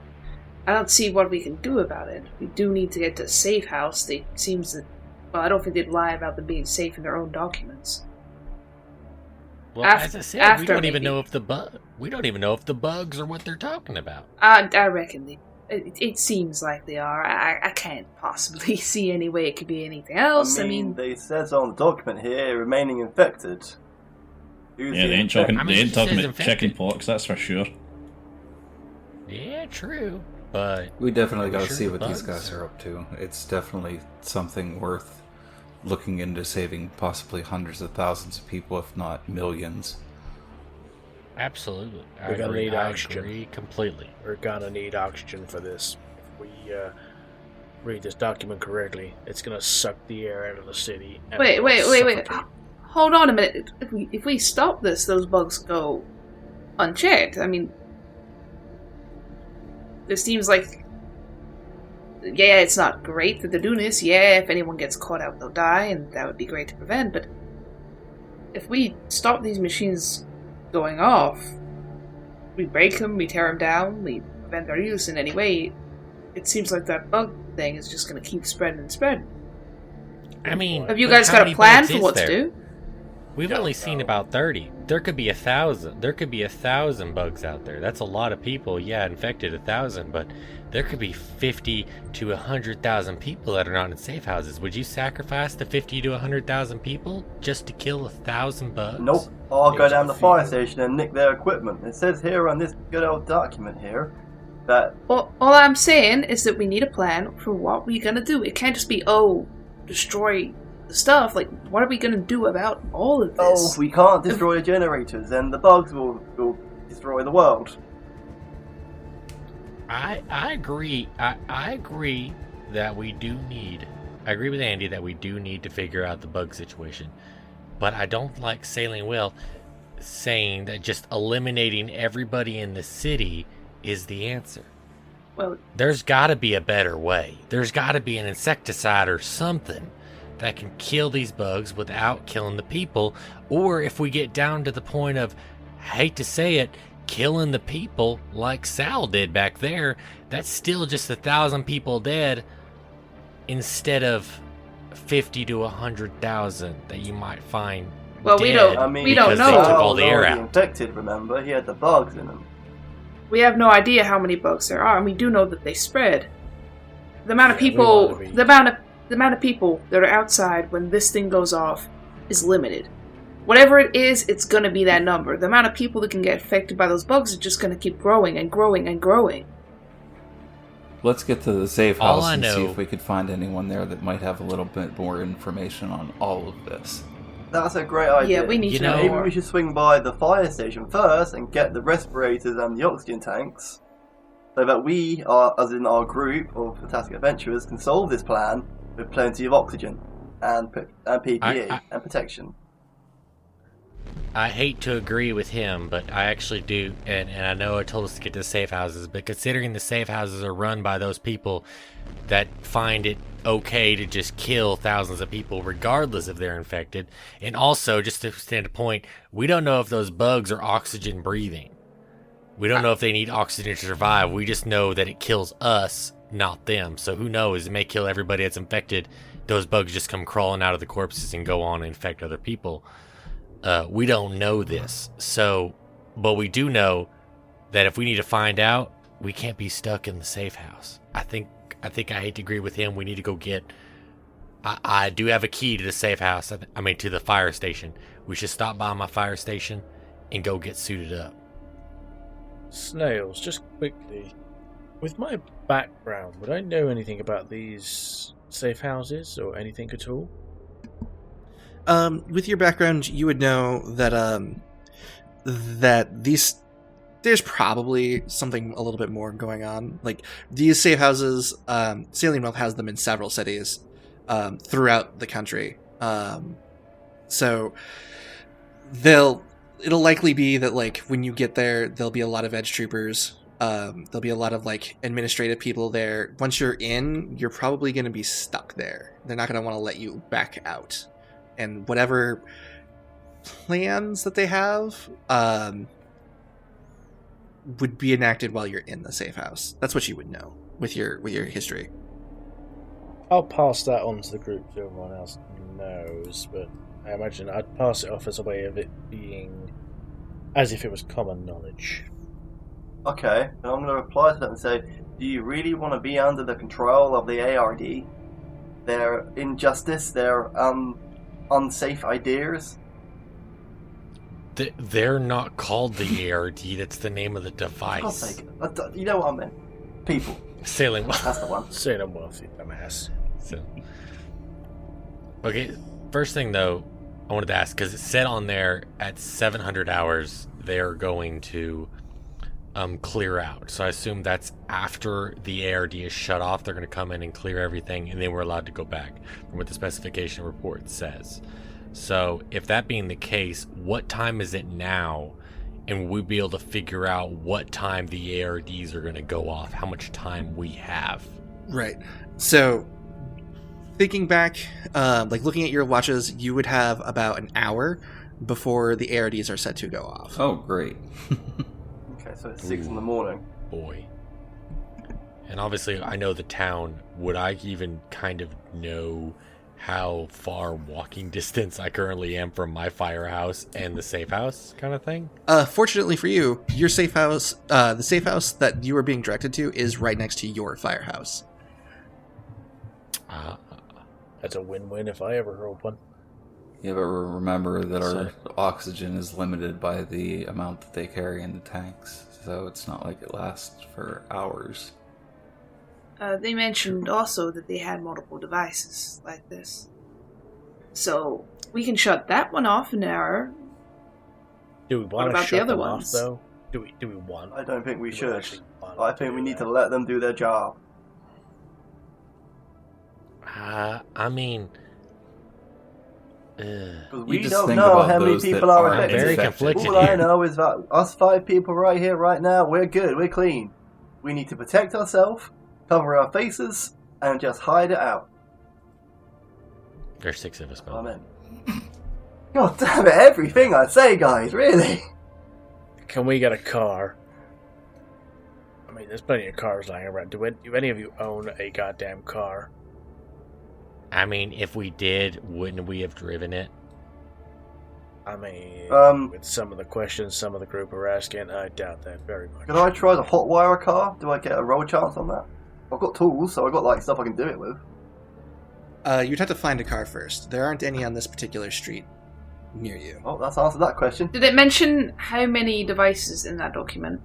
I don't see what we can do about it. We do need to get to a safe house. I don't think they'd lie about them being safe in their own documents. Well, as I said, we don't even know if the bugs are what they're talking about. I reckon it seems like they are. I can't possibly see any way it could be anything else. I mean they says on the document here, remaining infected. They ain't talking about chicken pox, that's for sure. Yeah, true. But We definitely got to sure see the what these bugs guys are up to. It's definitely something worth looking into, saving possibly hundreds of thousands of people, if not millions. Absolutely. We're gonna need oxygen. I agree completely. We're gonna need oxygen for this. If we read this document correctly, it's gonna suck the air out of the city. And wait. suffocate. Hold on a minute. If we stop this, those bugs go unchecked. I mean, this seems like, yeah, it's not great that they're doing this. Yeah, if anyone gets caught out, they'll die, and that would be great to prevent. But if we stop these machines going off, we break them, we tear them down, we prevent their use in any way, it seems like that bug thing is just going to keep spreading and spreading. I mean, Have you guys got a plan for what to do? We've only seen about 30. There could be 1,000. There could be 1,000 bugs out there. That's a lot of people. Yeah, infected 1,000, but there could be 50 to 100,000 people that are not in safe houses. Would you sacrifice the 50 to 100,000 people just to kill 1,000 bugs? Nope. I'll go down to the fire station and nick their equipment. It says here on this good old document here that... Well, all I'm saying is that we need a plan for what we're going to do. It can't just be, destroy the stuff. Like, what are we going to do about all of this? we can't destroy the generators, and the bugs will destroy the world. I agree. I agree that we do need... I agree with Andy that we do need to figure out the bug situation. But I don't like Sailing Will saying that just eliminating everybody in the city is the answer. Well, there's got to be a better way. There's got to be an insecticide or something that can kill these bugs without killing the people. Or if we get down to the point of, I hate to say it, killing the people like Sal did back there, that's still just 1,000 people dead instead of 50 to 100,000 that you might find dead. We don't know. They took all the air out. Infected, remember? He had the bugs in him. We have no idea how many bugs there are, and we do know that they spread. The amount of people, the amount of people that are outside when this thing goes off is limited. Whatever it is, it's going to be that number. The amount of people that can get affected by those bugs is just going to keep growing and growing and growing. Let's get to the safe house and see if we could find anyone there that might have a little bit more information on all of this. That's a great idea. Yeah, we need to know Maybe more. we should swing by the fire station first and get the respirators and the oxygen tanks, so that we, as in our group of fantastic adventurers, can solve this plan with plenty of oxygen and PPE and protection. I hate to agree with him, but I actually do, and I know I told us to get to the safe houses, but considering the safe houses are run by those people that find it okay to just kill thousands of people regardless if they're infected, and also, just to stand a point, we don't know if those bugs are oxygen breathing. We don't know if they need oxygen to survive. We just know that it kills us, not them. So who knows? It may kill everybody that's infected. Those bugs just come crawling out of the corpses and go on and infect other people. We don't know this. So, but we do know that if we need to find out, we can't be stuck in the safe house. I think I hate to agree with him. We need to go get... I do have a key to the safe house. To the fire station. We should stop by my fire station and go get suited up. Snails, just quickly, with my background, would I know anything about these safe houses or anything at all? With your background, you would know that that these there's probably something a little bit more going on. Like these safe houses, Sailing Well has them in several cities throughout the country. So it'll likely be that like when you get there, there'll be a lot of edge troopers There'll be a lot of like administrative people there. Once you're in, you're probably going to be stuck there. They're not going to want to let you back out. And whatever plans that they have would be enacted while you're in the safe house. That's what you would know with your history. I'll pass that on to the group so everyone else knows, but I imagine I'd pass it off as a way of it being as if it was common knowledge. Okay, and I'm going to reply to them and say, do you really want to be under the control of the ARD? Their injustice, their unsafe ideas? They're not called the ARD, that's the name of the device. God's sake. You know what I meant. People. Sailing That's the one. Salem Wealthy, dumbass. So. Okay, first thing though, I wanted to ask, because it said on there at 700 hours they're going to clear out. So I assume that's after the ARD is shut off. They're going to come in and clear everything, and then we're allowed to go back from what the specification report says. So if that being the case, what time is it now? And we'll be able to figure out what time the ARDs are going to go off, how much time we have. Right. So, thinking back, like looking at your watches, you would have about an hour before the ARDs are set to go off. Oh, great. Okay, so it's 6 in the morning. Boy. And obviously, I know the town. Would I even kind of know how far walking distance I currently am from my firehouse and the safe house kind of thing? Fortunately for you, your safe house, the safe house that you are being directed to is right next to your firehouse. That's a win-win if I ever heard one. Yeah, but remember that our oxygen is limited by the amount that they carry in the tanks, so it's not like it lasts for hours. They mentioned also that they had multiple devices like this. So, we can shut that one off in an hour. Do we What want to about the shut other them ones? off, though? Do we want? I don't think we do should. actually want I think do we need that? to let them do their job. I mean... Because we just don't think know about how many those that people are aren't affected. very infected. conflicted All I here. know is that us 5 people right here, right now, we're good, we're clean. We need to protect ourselves, cover our faces, and just hide it out. There's 6 of us, man. Amen. God damn it, everything I say, guys, really? Can we get a car? I mean, there's plenty of cars lying around. Do any of you own a goddamn car? I mean, if we did, wouldn't we have driven it? I mean, with some of the questions some of the group are asking, I doubt that very much. Can I try to hotwire a car? Do I get a roll chance on that? I've got tools, so I've got like stuff I can do it with. You'd have to find a car first. There aren't any on this particular street near you. Oh, that's answered that question. Did it mention how many devices in that document?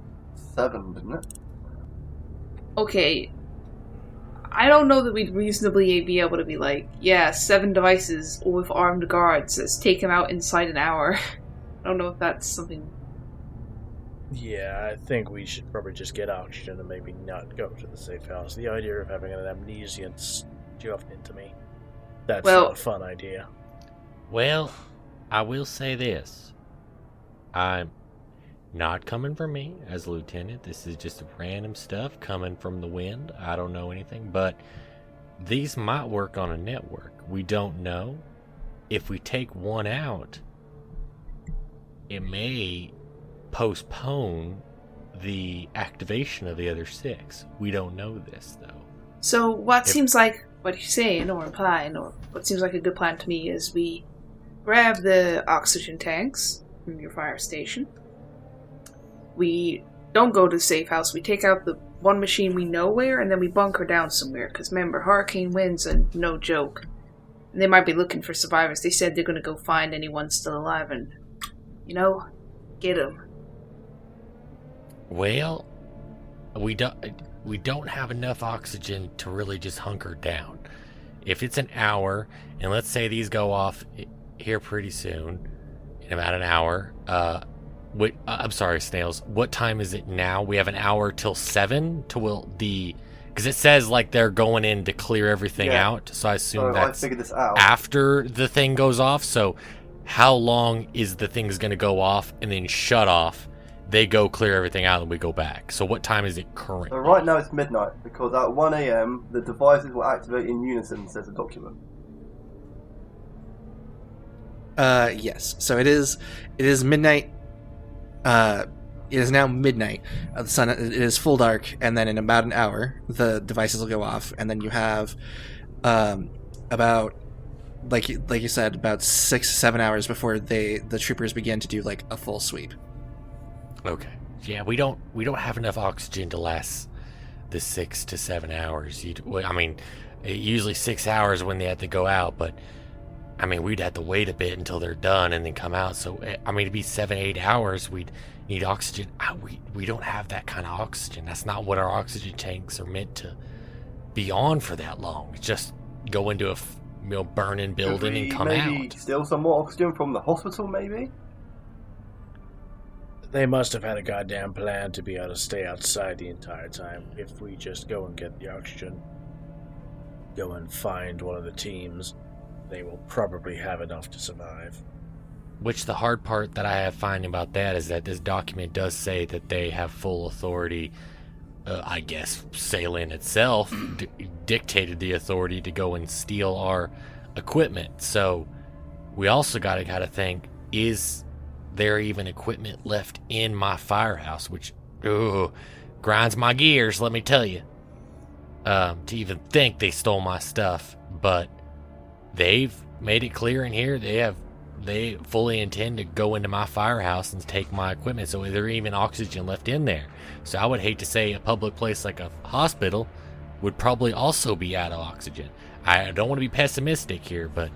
7, didn't it? Okay. I don't know that we'd reasonably be able to be like, yeah, 7 devices with armed guards. Let's take them out inside an hour. I don't know if that's something... Yeah, I think we should probably just get oxygen and maybe not go to the safe house. The idea of having an amnesian stuffed into me, that's not a fun idea. Well, I will say this. I'm not coming from me as lieutenant. This is just random stuff coming from the wind. I don't know anything, but these might work on a network. We don't know. If we take one out, it may postpone the activation of the other 6. We don't know this, though. So what seems like what you're saying or implying, or what seems like a good plan to me, is we grab the oxygen tanks from your fire station. We don't go to the safe house. We take out the one machine we know where, and then we bunker down somewhere. Because remember, hurricane winds are no joke. And they might be looking for survivors. They said they're going to go find anyone still alive and, get them. Well, we don't have enough oxygen to really just hunker down. If it's an hour, and let's say these go off here pretty soon, in about an hour. I'm sorry, Snails. What time is it now? We have an hour till 7 because it says like they're going in to clear everything out. So I assume that's I figured this out. after the thing goes off. So how long is the thing's going to go off and then shut off? they go clear everything out and we go back. So what time is it currently? So right now it's midnight, because at 1 a.m. the devices will activate in unison, says the document. Yes. So it is midnight. It is now midnight. The sun, it is full dark, and then in about an hour, the devices will go off, and then you have, about, like you said, about 6-7 hours before the troopers begin to do like a full sweep. Okay. Yeah, we don't have enough oxygen to last the 6 to 7 hours. I mean, usually 6 hours when they have to go out, but I mean, we'd have to wait a bit until they're done and then come out. So, I mean, it'd be 7-8 hours. We'd need oxygen. We don't have that kind of oxygen. That's not what our oxygen tanks are meant to be on for that long. It's just go into a burning building and come maybe out. Steal some more oxygen from the hospital, maybe? They must have had a goddamn plan to be able to stay outside the entire time. If we just go and get the oxygen, go and find one of the teams, they will probably have enough to survive. Which the hard part that I have finding about that is that this document does say that they have full authority. I guess Salin itself dictated the authority to go and steal our equipment. So we also gotta think, is there even equipment left in my firehouse? Which grinds my gears, let me tell you. To even think they stole my stuff, but they've made it clear in here they fully intend to go into my firehouse and take my equipment. So is there even oxygen left in there? So I would hate to say a public place like a hospital would probably also be out of oxygen. I don't want to be pessimistic here, but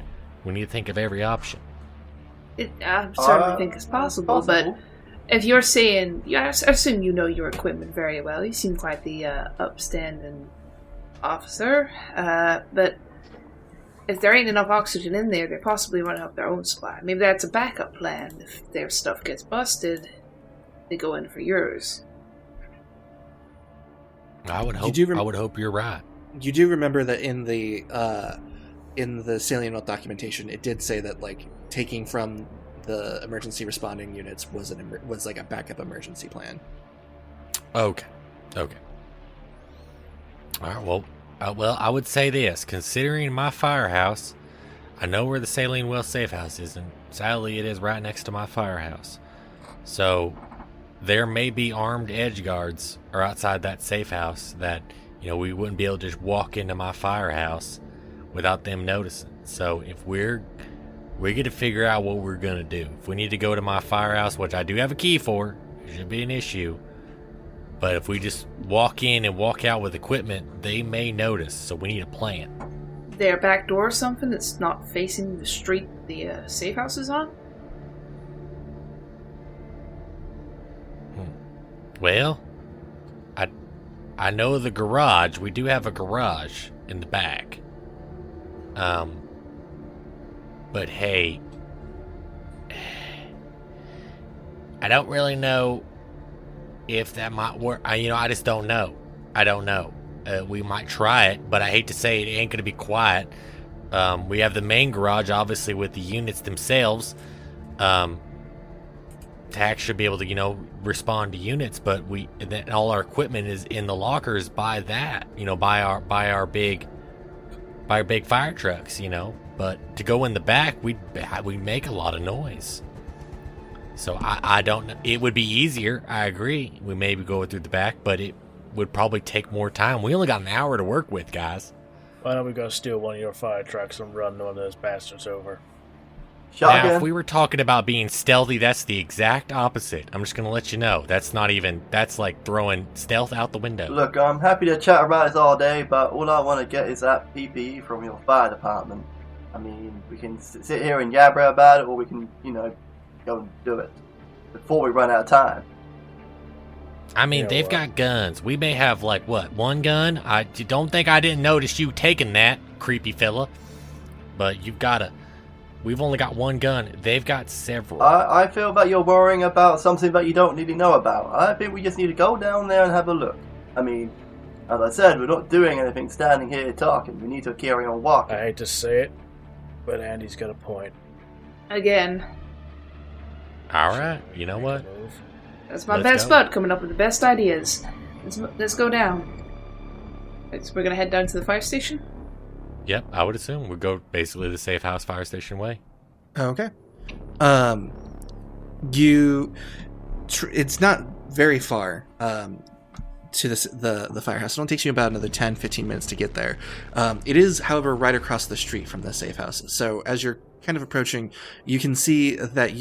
we need to think of every option. I certainly think it's possible, but if you're saying, I assume you know your equipment very well. You seem quite the upstanding officer, but if there ain't enough oxygen in there, they possibly run out their own supply. Maybe that's a backup plan. If their stuff gets busted, they go in for yours. I would hope. I would hope you're right. You do remember that in the Salient Note documentation, it did say that like taking from the emergency responding units was like a backup emergency plan. Okay. All right. Well, I would say this: considering my firehouse, I know where the Saline Well safe house is, and sadly, it is right next to my firehouse. So there may be armed edge guards or outside that safe house that we wouldn't be able to just walk into my firehouse without them noticing. So if we get to figure out what we're gonna do. If we need to go to my firehouse, which I do have a key for, it shouldn't be an issue. But if we just walk in and walk out with equipment, they may notice. So we need a plan. Their back door or something that's not facing the street the safe house is on? Well, I know the garage. We do have a garage in the back. But hey, I don't really know if that might work. I just don't know. I don't know. We might try it, but I hate to say it ain't going to be quiet. We have the main garage, obviously, with the units themselves. TAC should be able to, respond to units, but all our equipment is in the lockers by that, by our big fire trucks, But to go in the back, we'd make a lot of noise. So I don't know. It would be easier. I agree. We maybe go through the back, but it would probably take more time. We only got an hour to work with, guys. Why don't we go steal one of your fire trucks and run one of those bastards over? Now, if we were talking about being stealthy, that's the exact opposite. I'm just going to let you know. That's like throwing stealth out the window. Look, I'm happy to chat about this all day, but all I want to get is that PPE from your fire department. I mean, we can sit here and yabber about it, or we can, go and do it before we run out of time. I mean, they've got guns. We may have, one gun? I don't think I didn't notice you taking that, creepy fella. But we've only got one gun. They've got several. I feel that you're worrying about something that you don't really know about. I think we just need to go down there and have a look. I mean, as I said, we're not doing anything standing here talking. We need to carry on walking. I hate to say it, but Andy's got a point. Again. All right. You know what? That's my Let's best go. bud coming up with the best ideas. Let's go down. Right, so we're gonna head down to the fire station? Yep, I would assume we'd go basically the safe house fire station way. Okay. It's not very far to the firehouse. It only takes you about another 10-15 minutes to get there. It is, however, right across the street from the safe house. So as you're kind of approaching, you can see that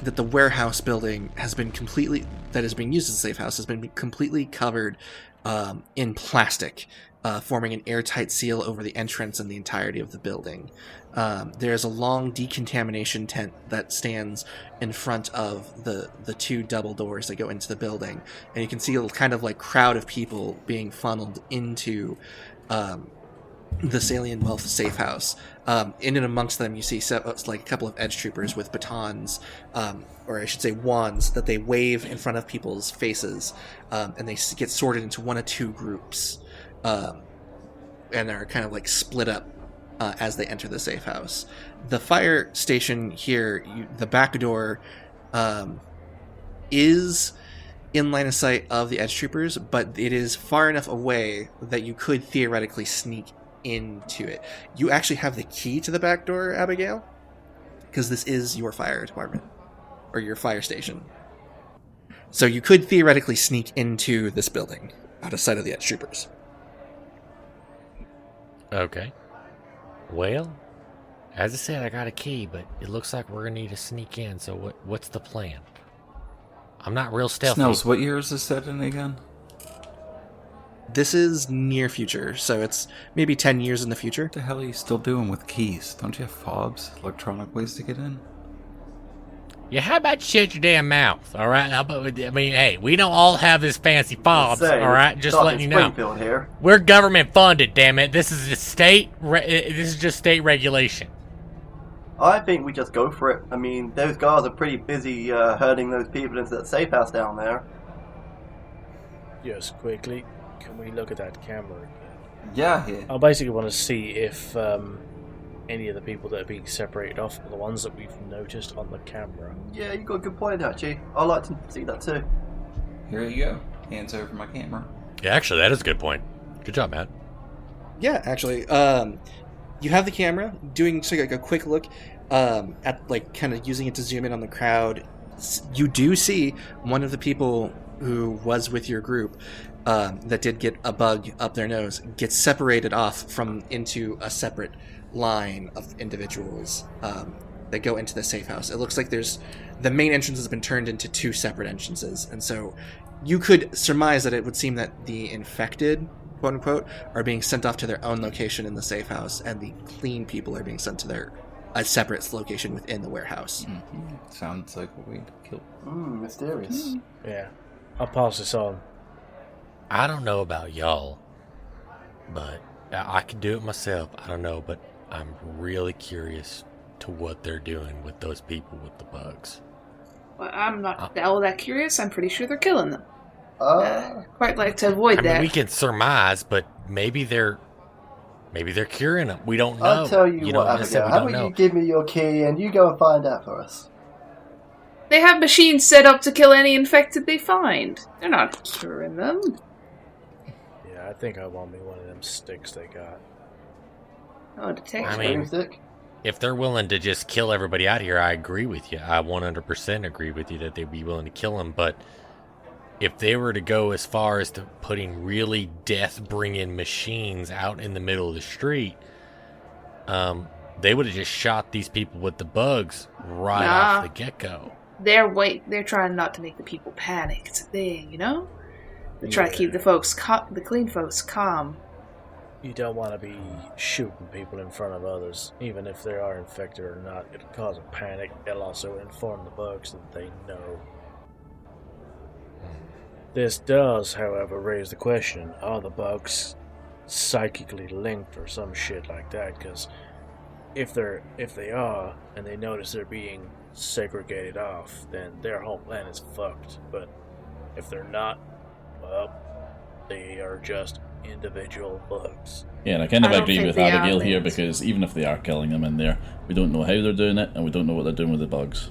that the warehouse building that is being used as a safe house has been completely covered in plastic, forming an airtight seal over the entrance and the entirety of the building. There's a long decontamination tent that stands in front of the two double doors that go into the building, and you can see a kind of like crowd of people being funneled into the Salient Wealth safe house. In and amongst them, you see like a couple of edge troopers with batons, or I should say wands, that they wave in front of people's faces, and they get sorted into one of two groups, and are kind of like split up as they enter the safe house. The fire station here, the back door is in line of sight of the edge troopers, but it is far enough away that you could theoretically sneak into it. You actually have the key to the back door, Abigail, because this is your fire department, or your fire station. So you could theoretically sneak into this building out of sight of the edge troopers. Okay. Well, as I said, I got a key, but it looks like we're gonna need to sneak in. So what's the plan? I'm not real stealthy. Snells, what year is this set in again? This is near future, so it's maybe 10 years in the future. What the hell are you still doing with keys? Don't you have fobs, electronic ways to get in? Yeah, how about you shut your damn mouth, all right? I mean, hey, we don't all have this fancy fobs, all right? Just letting you know. Springfield here. We're government funded, damn it. This is just state regulation. I think we just go for it. I mean, those guards are pretty busy herding those people into that safe house down there. Yes, quickly. Can we look at that camera again? Yeah. I basically want to see if any of the people that are being separated off are the ones that we've noticed on the camera. Yeah, you got a good point, actually. I'd like to see that too. Here you go. Hands over my camera. Yeah, actually, that is a good point. Good job, Matt. Yeah, actually, you have the camera doing like a quick look at like kind of using it to zoom in on the crowd. You do see one of the people who was with your group that did get a bug up their nose get separated off into a separate line of individuals that go into the safe house. It looks like the main entrance has been turned into two separate entrances, and so you could surmise that it would seem that the infected, quote unquote, are being sent off to their own location in the safe house, and the clean people are being sent to a separate location within the warehouse. Mm-hmm. Sounds like a way to kill. Mysterious. Yeah. I'll pass this on. I don't know about y'all, but I could do it myself. I don't know, but I'm really curious to what they're doing with those people with the bugs. Well, I'm not all that curious. I'm pretty sure they're killing them. Quite like to avoid I that. mean, we can surmise, but maybe they're curing them. We don't know. I'll tell you what, I said Abigail. we How don't about know. you give me your key and you go and find out for us? They have machines set up to kill any infected they find. They're not curing them. Yeah, I think I want me one of them sticks they got. Oh, detection. I mean, Broomstick? if they're willing to just kill everybody out here, I agree with you. I 100% agree with you that they'd be willing to kill them. But if they were to go as far as to putting really death-bringing machines out in the middle of the street, they would have just shot these people with the bugs right off the get-go. They're trying not to make the people panic. It's a thing, you know? They try to keep the clean folks calm. You don't want to be shooting people in front of others, even if they are infected or not. It'll cause a panic. It'll also inform the bugs that they know. This does, however, raise the question, are the bugs psychically linked or some shit like that? Because if they are, and they notice they're being segregated off, then their whole plan is fucked. But if they're not, well, they are just individual bugs. Yeah, and I kind of I don't agree think with they are Abigail here, linked. because even if they are killing them in there, we don't know how they're doing it, and we don't know what they're doing with the bugs.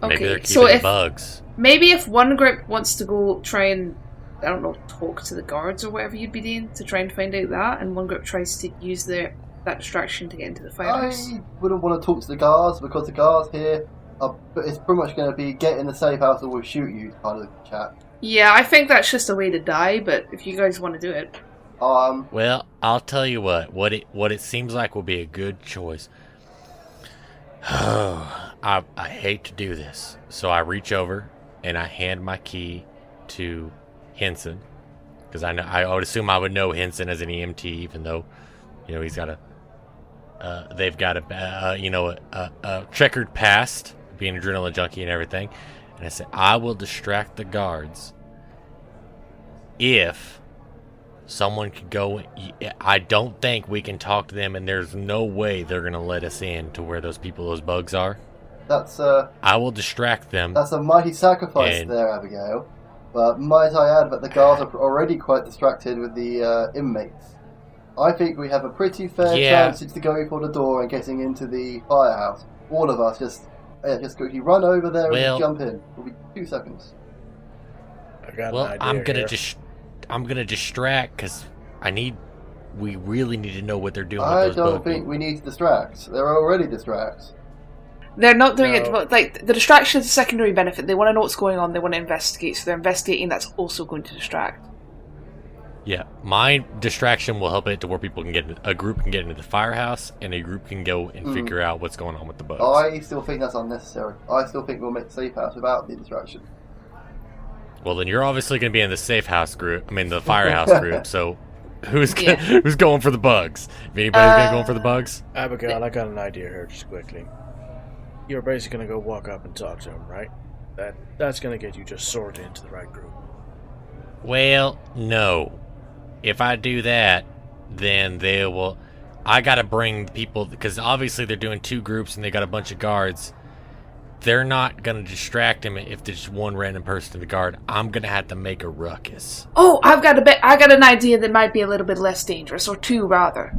Maybe they're Okay, keeping so the if bugs. maybe if one group wants to go try and, I don't know, talk to the guards or whatever you'd be doing to try and find out that, and one group tries to use that distraction to get into the firehouse. I wouldn't want to talk to the guards because the guards here it's pretty much going to be get in the safe house or we'll shoot you kind of chat. Yeah, I think that's just a way to die, but if you guys want to do it. Well, I'll tell you what it seems like will be a good choice. I hate to do this. So I reach over and I hand my key to Henson. Because I would assume I would know Henson as an EMT, even though, he's got they've got a checkered past, being an adrenaline junkie and everything. And I said, I will distract the guards if someone could go. I don't think we can talk to them, and there's no way they're going to let us in to where those bugs are. I will distract them. That's a mighty sacrifice there, Abigail. But might I add that the guards are already quite distracted with the inmates. I think we have a pretty fair chance to going for the door and getting into the firehouse. All of us just quickly run over there and jump in. It'll be 2 seconds. I got an idea I'm gonna distract because we really need to know what they're doing. I with those don't think we need to distract. They're already distract. They're not doing it, but like the distraction is a secondary benefit. They want to know what's going on. They want to investigate, so they're investigating. That's also going to distract. Yeah, my distraction will help it to where people a group can get into the firehouse, and a group can go and figure out what's going on with the bugs. I still think that's unnecessary. I still think we'll make the safe house without the distraction. Well, then you're obviously going to be in the safe house group. I mean, the firehouse group. So, who's going for the bugs? If anybody's going to go for the bugs? Abigail, I got an idea here, just quickly. You're basically going to go walk up and talk to him, right? That's going to get you just sorted into the right group. Well, no. If I do that, then they will. I got to bring people, because obviously they're doing 2 groups and they got a bunch of guards. They're not going to distract him if there's one random person in the guard. I'm going to have to make a ruckus. Oh, I got an idea that might be a little bit less dangerous, or 2 rather.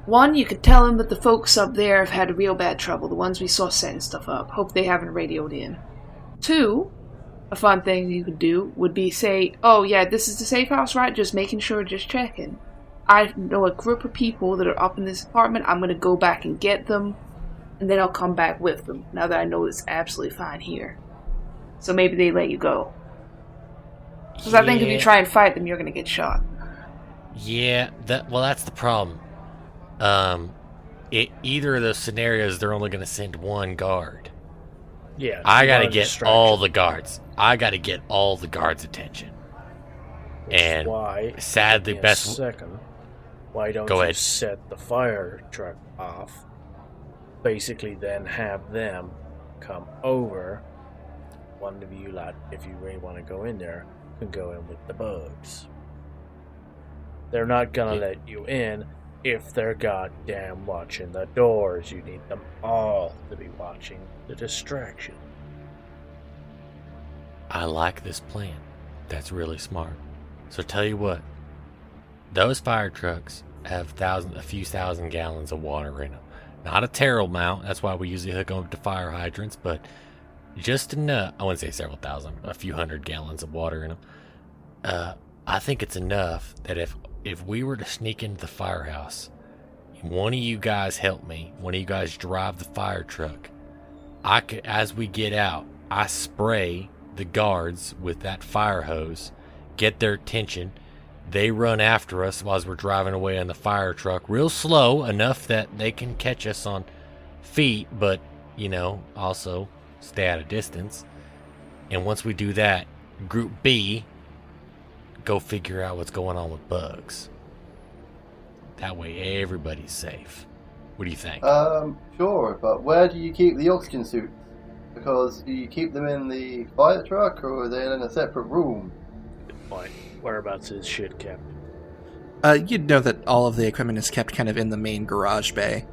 1, you could tell him that the folks up there have had real bad trouble, the ones we saw setting stuff up. Hope they haven't radioed in. 2, a fun thing you could do would be say, oh yeah, this is the safe house, right? Just making sure, just checking. I know a group of people that are up in this apartment. I'm going to go back and get them, and then I'll come back with them, now that I know it's absolutely fine here. So maybe they let you go. Because I think if you try and fight them, you're going to get shot. Yeah, that's the problem. Either of those scenarios, they're only going to send 1 guard. Yeah. I got to get all the guards. I got to get all the guards' attention. And why, sadly, why don't you set the fire truck off? Basically, then have them come over. One of you, like, if you really want to go in there, can go in with the bugs. They're not gonna let you in if they're goddamn watching the doors. You need them all to be watching the distraction. I like this plan. That's really smart. So tell you what, those fire trucks have a few thousand gallons of water in them. Not a terrible amount. That's why we usually hook them up to fire hydrants, but just enough. I wouldn't say several thousand, a few hundred gallons of water in them. I think it's enough that if we were to sneak into the firehouse, one of you guys help me, one of you guys drive the fire truck, as we get out, I spray the guards with that fire hose, get their attention. They run after us while we're driving away in the fire truck, real slow, enough that they can catch us on feet, but, also stay at a distance. And once we do that, Group B, go figure out what's going on with bugs. That way everybody's safe. What do you think? Sure, but where do you keep the oxygen suits? Because do you keep them in the fire truck, or are they in a separate room? Good point. Whereabouts is shit kept? You'd know that all of the equipment is kept kind of in the main garage bay.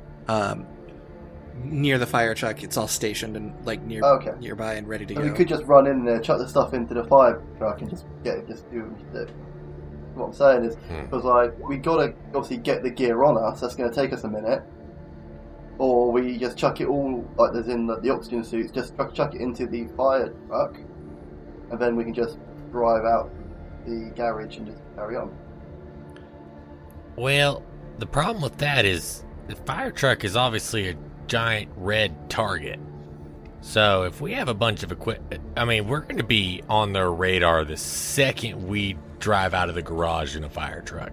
Near the fire truck, it's all stationed and nearby and ready to go. You could just run in there, chuck the stuff into the fire truck, and just do it. What I'm saying is, because we gotta obviously get the gear on us. That's going to take us a minute. or we just chuck it all, like there's in the oxygen suits, just chuck it into the fire truck, and then we can just drive out the garage and just carry on. Well, the problem with that is the fire truck is obviously a giant red target. So if we have a bunch of equipment, I mean, we're going to be on their radar the second we drive out of the garage in a fire truck.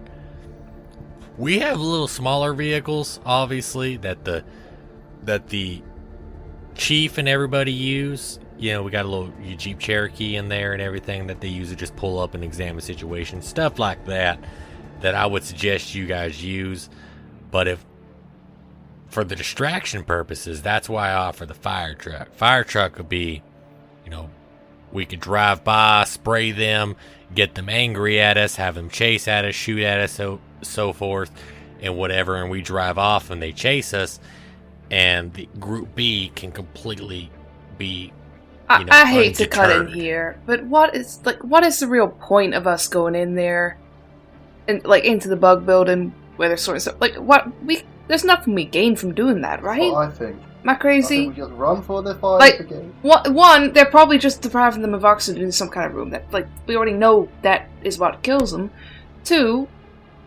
We have little smaller vehicles, obviously, that the chief and everybody use. You know, we got a little Jeep Cherokee in there and everything that they use to just pull up and examine situations, stuff like that I would suggest you guys use. But if for the distraction purposes, that's why I offer the fire truck. Fire truck would be, you know, we could drive by, spray them, get them angry at us, have them chase at us, shoot at us, so forth, and whatever, and we drive off and they chase us, and the group B can completely be, you know, I hate to cut in undeterred. here, but what is the real point of us going in there and like into the bug building where there's sort of stuff? Like there's nothing we gain from doing that, right? That's what I think. Am I crazy? I think we just run for the fire Like, again. One, they're probably just depriving them of oxygen in some kind of room. That, like, we already know that is what kills them. 2,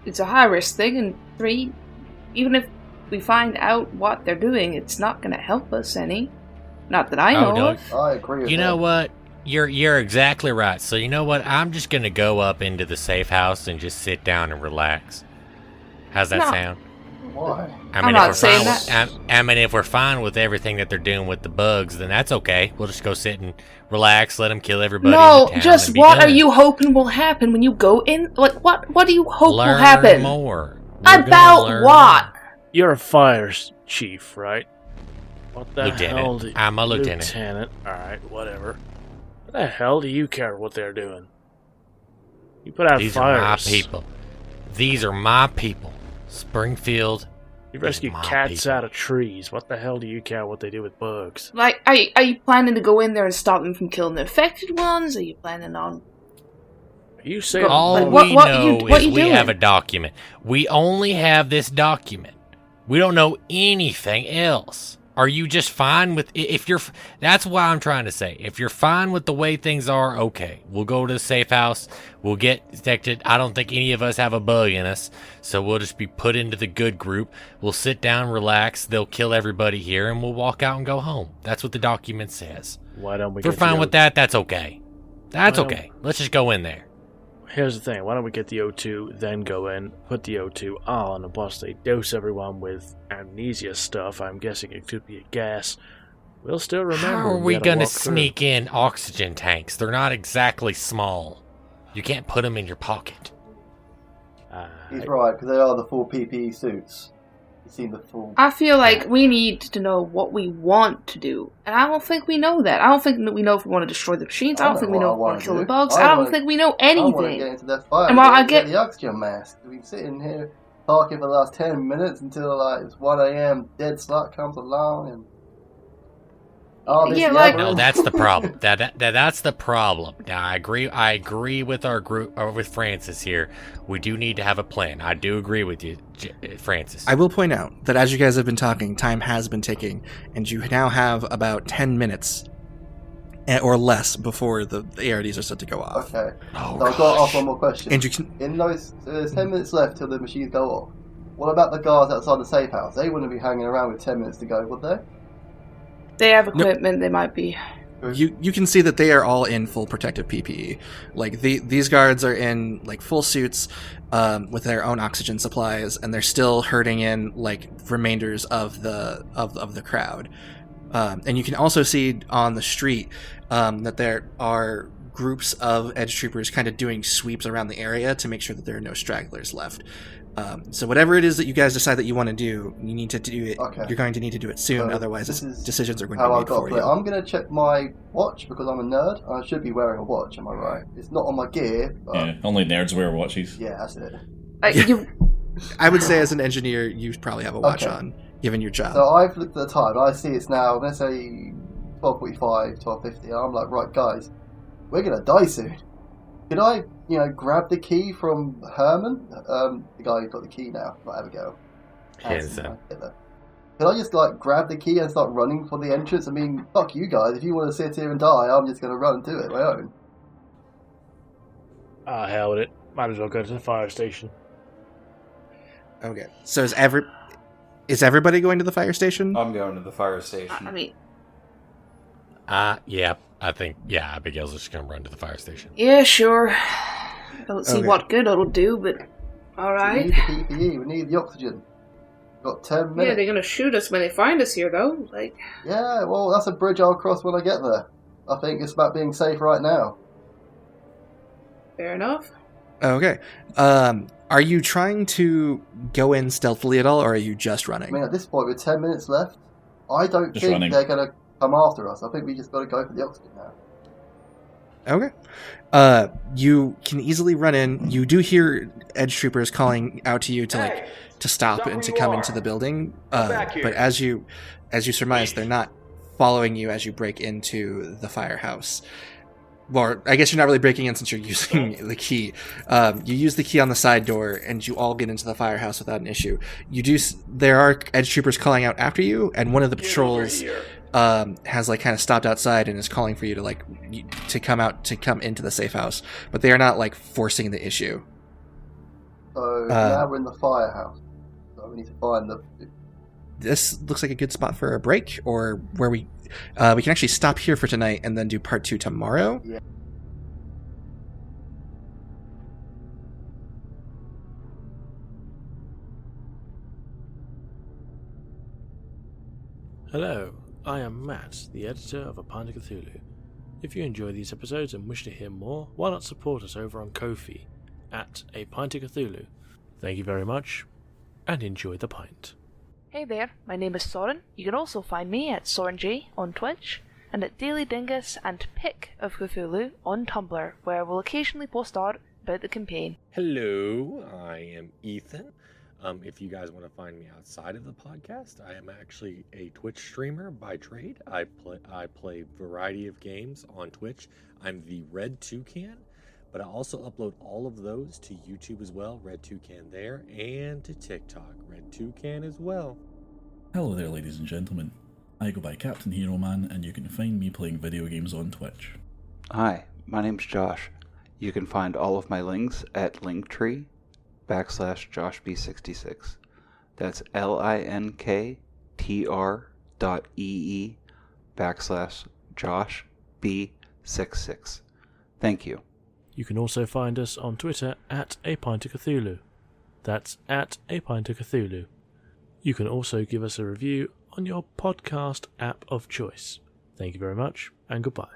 it's a high-risk thing. And 3, even if we find out what they're doing, it's not going to help us any. Not that I know Doug, of. I agree with you that. know what? You're exactly right. So you know what? I'm just going to go up into the safe house and just sit down and relax. How's that No. sound? Why? I'm not if saying we're that. fine with, I mean, if we're fine with everything that they're doing with the bugs, then that's okay. We'll just go sit and relax, let them kill everybody. No, in the town just and be what done. are you hoping will happen when you go in? Like, what do you hope Learn will happen? more. We're gonna About learn what? more. You're a fire chief, right? What the Lieutenant. hell do I'm a lieutenant. Lieutenant. Alright, whatever. What the hell do you care what they're doing? You put out These fires. are my people. These are my people. Springfield. You rescue my cats people. out of trees. What the hell do you care what they do with bugs? Like, are you planning to go in there and stop them from killing the infected ones? Are you planning on... Are you saying All Like, we what know you- what is you we doing? have a document. We only have this document. We don't know anything else. Are you just fine with if you're? That's why I'm trying to say. If you're fine with the way things are, okay. We'll go to the safe house. We'll get detected. I don't think any of us have a bug in us, so we'll just be put into the good group. We'll sit down, relax. They'll kill everybody here, and we'll walk out and go home. That's what the document says. why don't we If we're get fine the with that, that's okay. That's Well- okay. Let's just go in there. Here's the thing, why don't we get the O2, then go in, put the O2 on, and plus they dose everyone with amnesia stuff. I'm guessing it could be a gas. We'll still remember. How are when we gotta going to walk through. sneak in oxygen tanks? They're not exactly small. You can't put them in your pocket. He's right, because they are the full PPE suits. You've seen the full... I feel like we need to know what we want to do. And I don't think we know that. I don't think we know if we want to destroy the machines. I don't think we know if we want to kill the bugs. I don't think we know I want to anything. get into that fire And while I get get- the oxygen mask. We've been sitting here talking for the last 10 minutes until like it's 1 a.m. Dead slot comes along and... Oh, Yeah, like- No, that's the problem. That's the problem. Now, I agree with our group, or with Francis here. We do need to have a plan. I do agree with you, Francis. I will point out that as you guys have been talking, time has been ticking, and you now have about 10 minutes or less before the ARDs are set to go off. Okay. Oh, So I've got to ask gosh. one more question. And you can. In those, there's 10 minutes left till the machines go off. What about the guards outside the safe house? They wouldn't be hanging around with 10 minutes to go, would they? They have equipment, they might be. You can see that they are all in full protective PPE. Like these guards are in like full suits with their own oxygen supplies, and they're still herding in like remainders of the crowd. And you can also see on the street that there are groups of edge troopers kind of doing sweeps around the area to make sure that there are no stragglers left. So whatever it is that you guys decide that you want to do, you need to do it. Okay. You're going to need to do it soon, So otherwise this is decisions are going to How be I made got for to play. you. I'm going to check my watch because I'm a nerd. I should be wearing a watch, am I right? It's not on my gear, but Yeah, only nerds wear watches. yeah, that's it. You, I would say as an engineer, you probably have a watch Okay. on, given your job. So I've looked at the time. I see it's now, let's say 12:45, 12:50. I'm like, right, guys, we're going to die soon. Could I, grab the key from Herman? The guy who got the key now, not Abigail. Hanson. Can I just like grab the key and start running for the entrance? I mean, fuck you guys. If you want to sit here and die, I'm just going to run to it my own. Ah, hell with it. Might as well go to the fire station. Okay. So is everybody going to the fire station? I'm going to the fire station. I mean, Yeah, I think, Abigail's just gonna run to the fire station. yeah, sure. I don't see Okay. what good it'll do, but We alright. need the PPE. We need the oxygen. We've got 10 Yeah, minutes. they're gonna shoot us when they find us here, though. Like, Yeah, well, that's a bridge I'll cross when I get there. I think it's about being safe right now. fair enough. Okay. Are you trying to go in stealthily at all, or are you just I running? mean, at this point, with 10 minutes left, I don't Just think running. they're going to come after us. I think we just got to go for the oxygen now. Okay. You can easily run in. You do hear edge troopers calling out to you to to stop and to come into the building. But as you surmise, they're not following you as you break into the firehouse. Well, I guess you're not really breaking in since you're using the key. You use the key on the side door, and you all get into the firehouse without an issue. There are edge troopers calling out after you, and one of the patrols has like kind of stopped outside and is calling for you to come into the safe house, but they are not like forcing the issue. So now we're in the firehouse. So we need to find the... This looks like a good spot for a break, or where we can actually stop here for tonight and then do part 2 tomorrow. Yeah. Hello, I am Matt, the editor of A Pint of Cthulhu. If you enjoy these episodes and wish to hear more, why not support us over on Ko-fi at A Pint of Cthulhu. Thank you very much, and enjoy the pint. Hey there, my name is Soren. You can also find me at SorenJ on Twitch, and at Daily Dingus and Pick of Cthulhu on Tumblr, where I will occasionally post art about the campaign. Hello, I am Ethan. If you guys want to find me outside of the podcast, I am actually a Twitch streamer by trade. I play a variety of games on Twitch. I'm the Red Toucan, but I also upload all of those to YouTube as well, Red Toucan there, and to TikTok, Red Toucan as well. Hello there, ladies and gentlemen. I go by Captain Hero Man, and you can find me playing video games on Twitch. Hi, my name's Josh. You can find all of my links at linktree/JoshB66. That's linktr.ee/JoshB66. Thank you. You can also find us on Twitter at A Pint of Cthulhu. That's at A Pint of Cthulhu. You can also give us a review on your podcast app of choice. Thank you very much, and goodbye.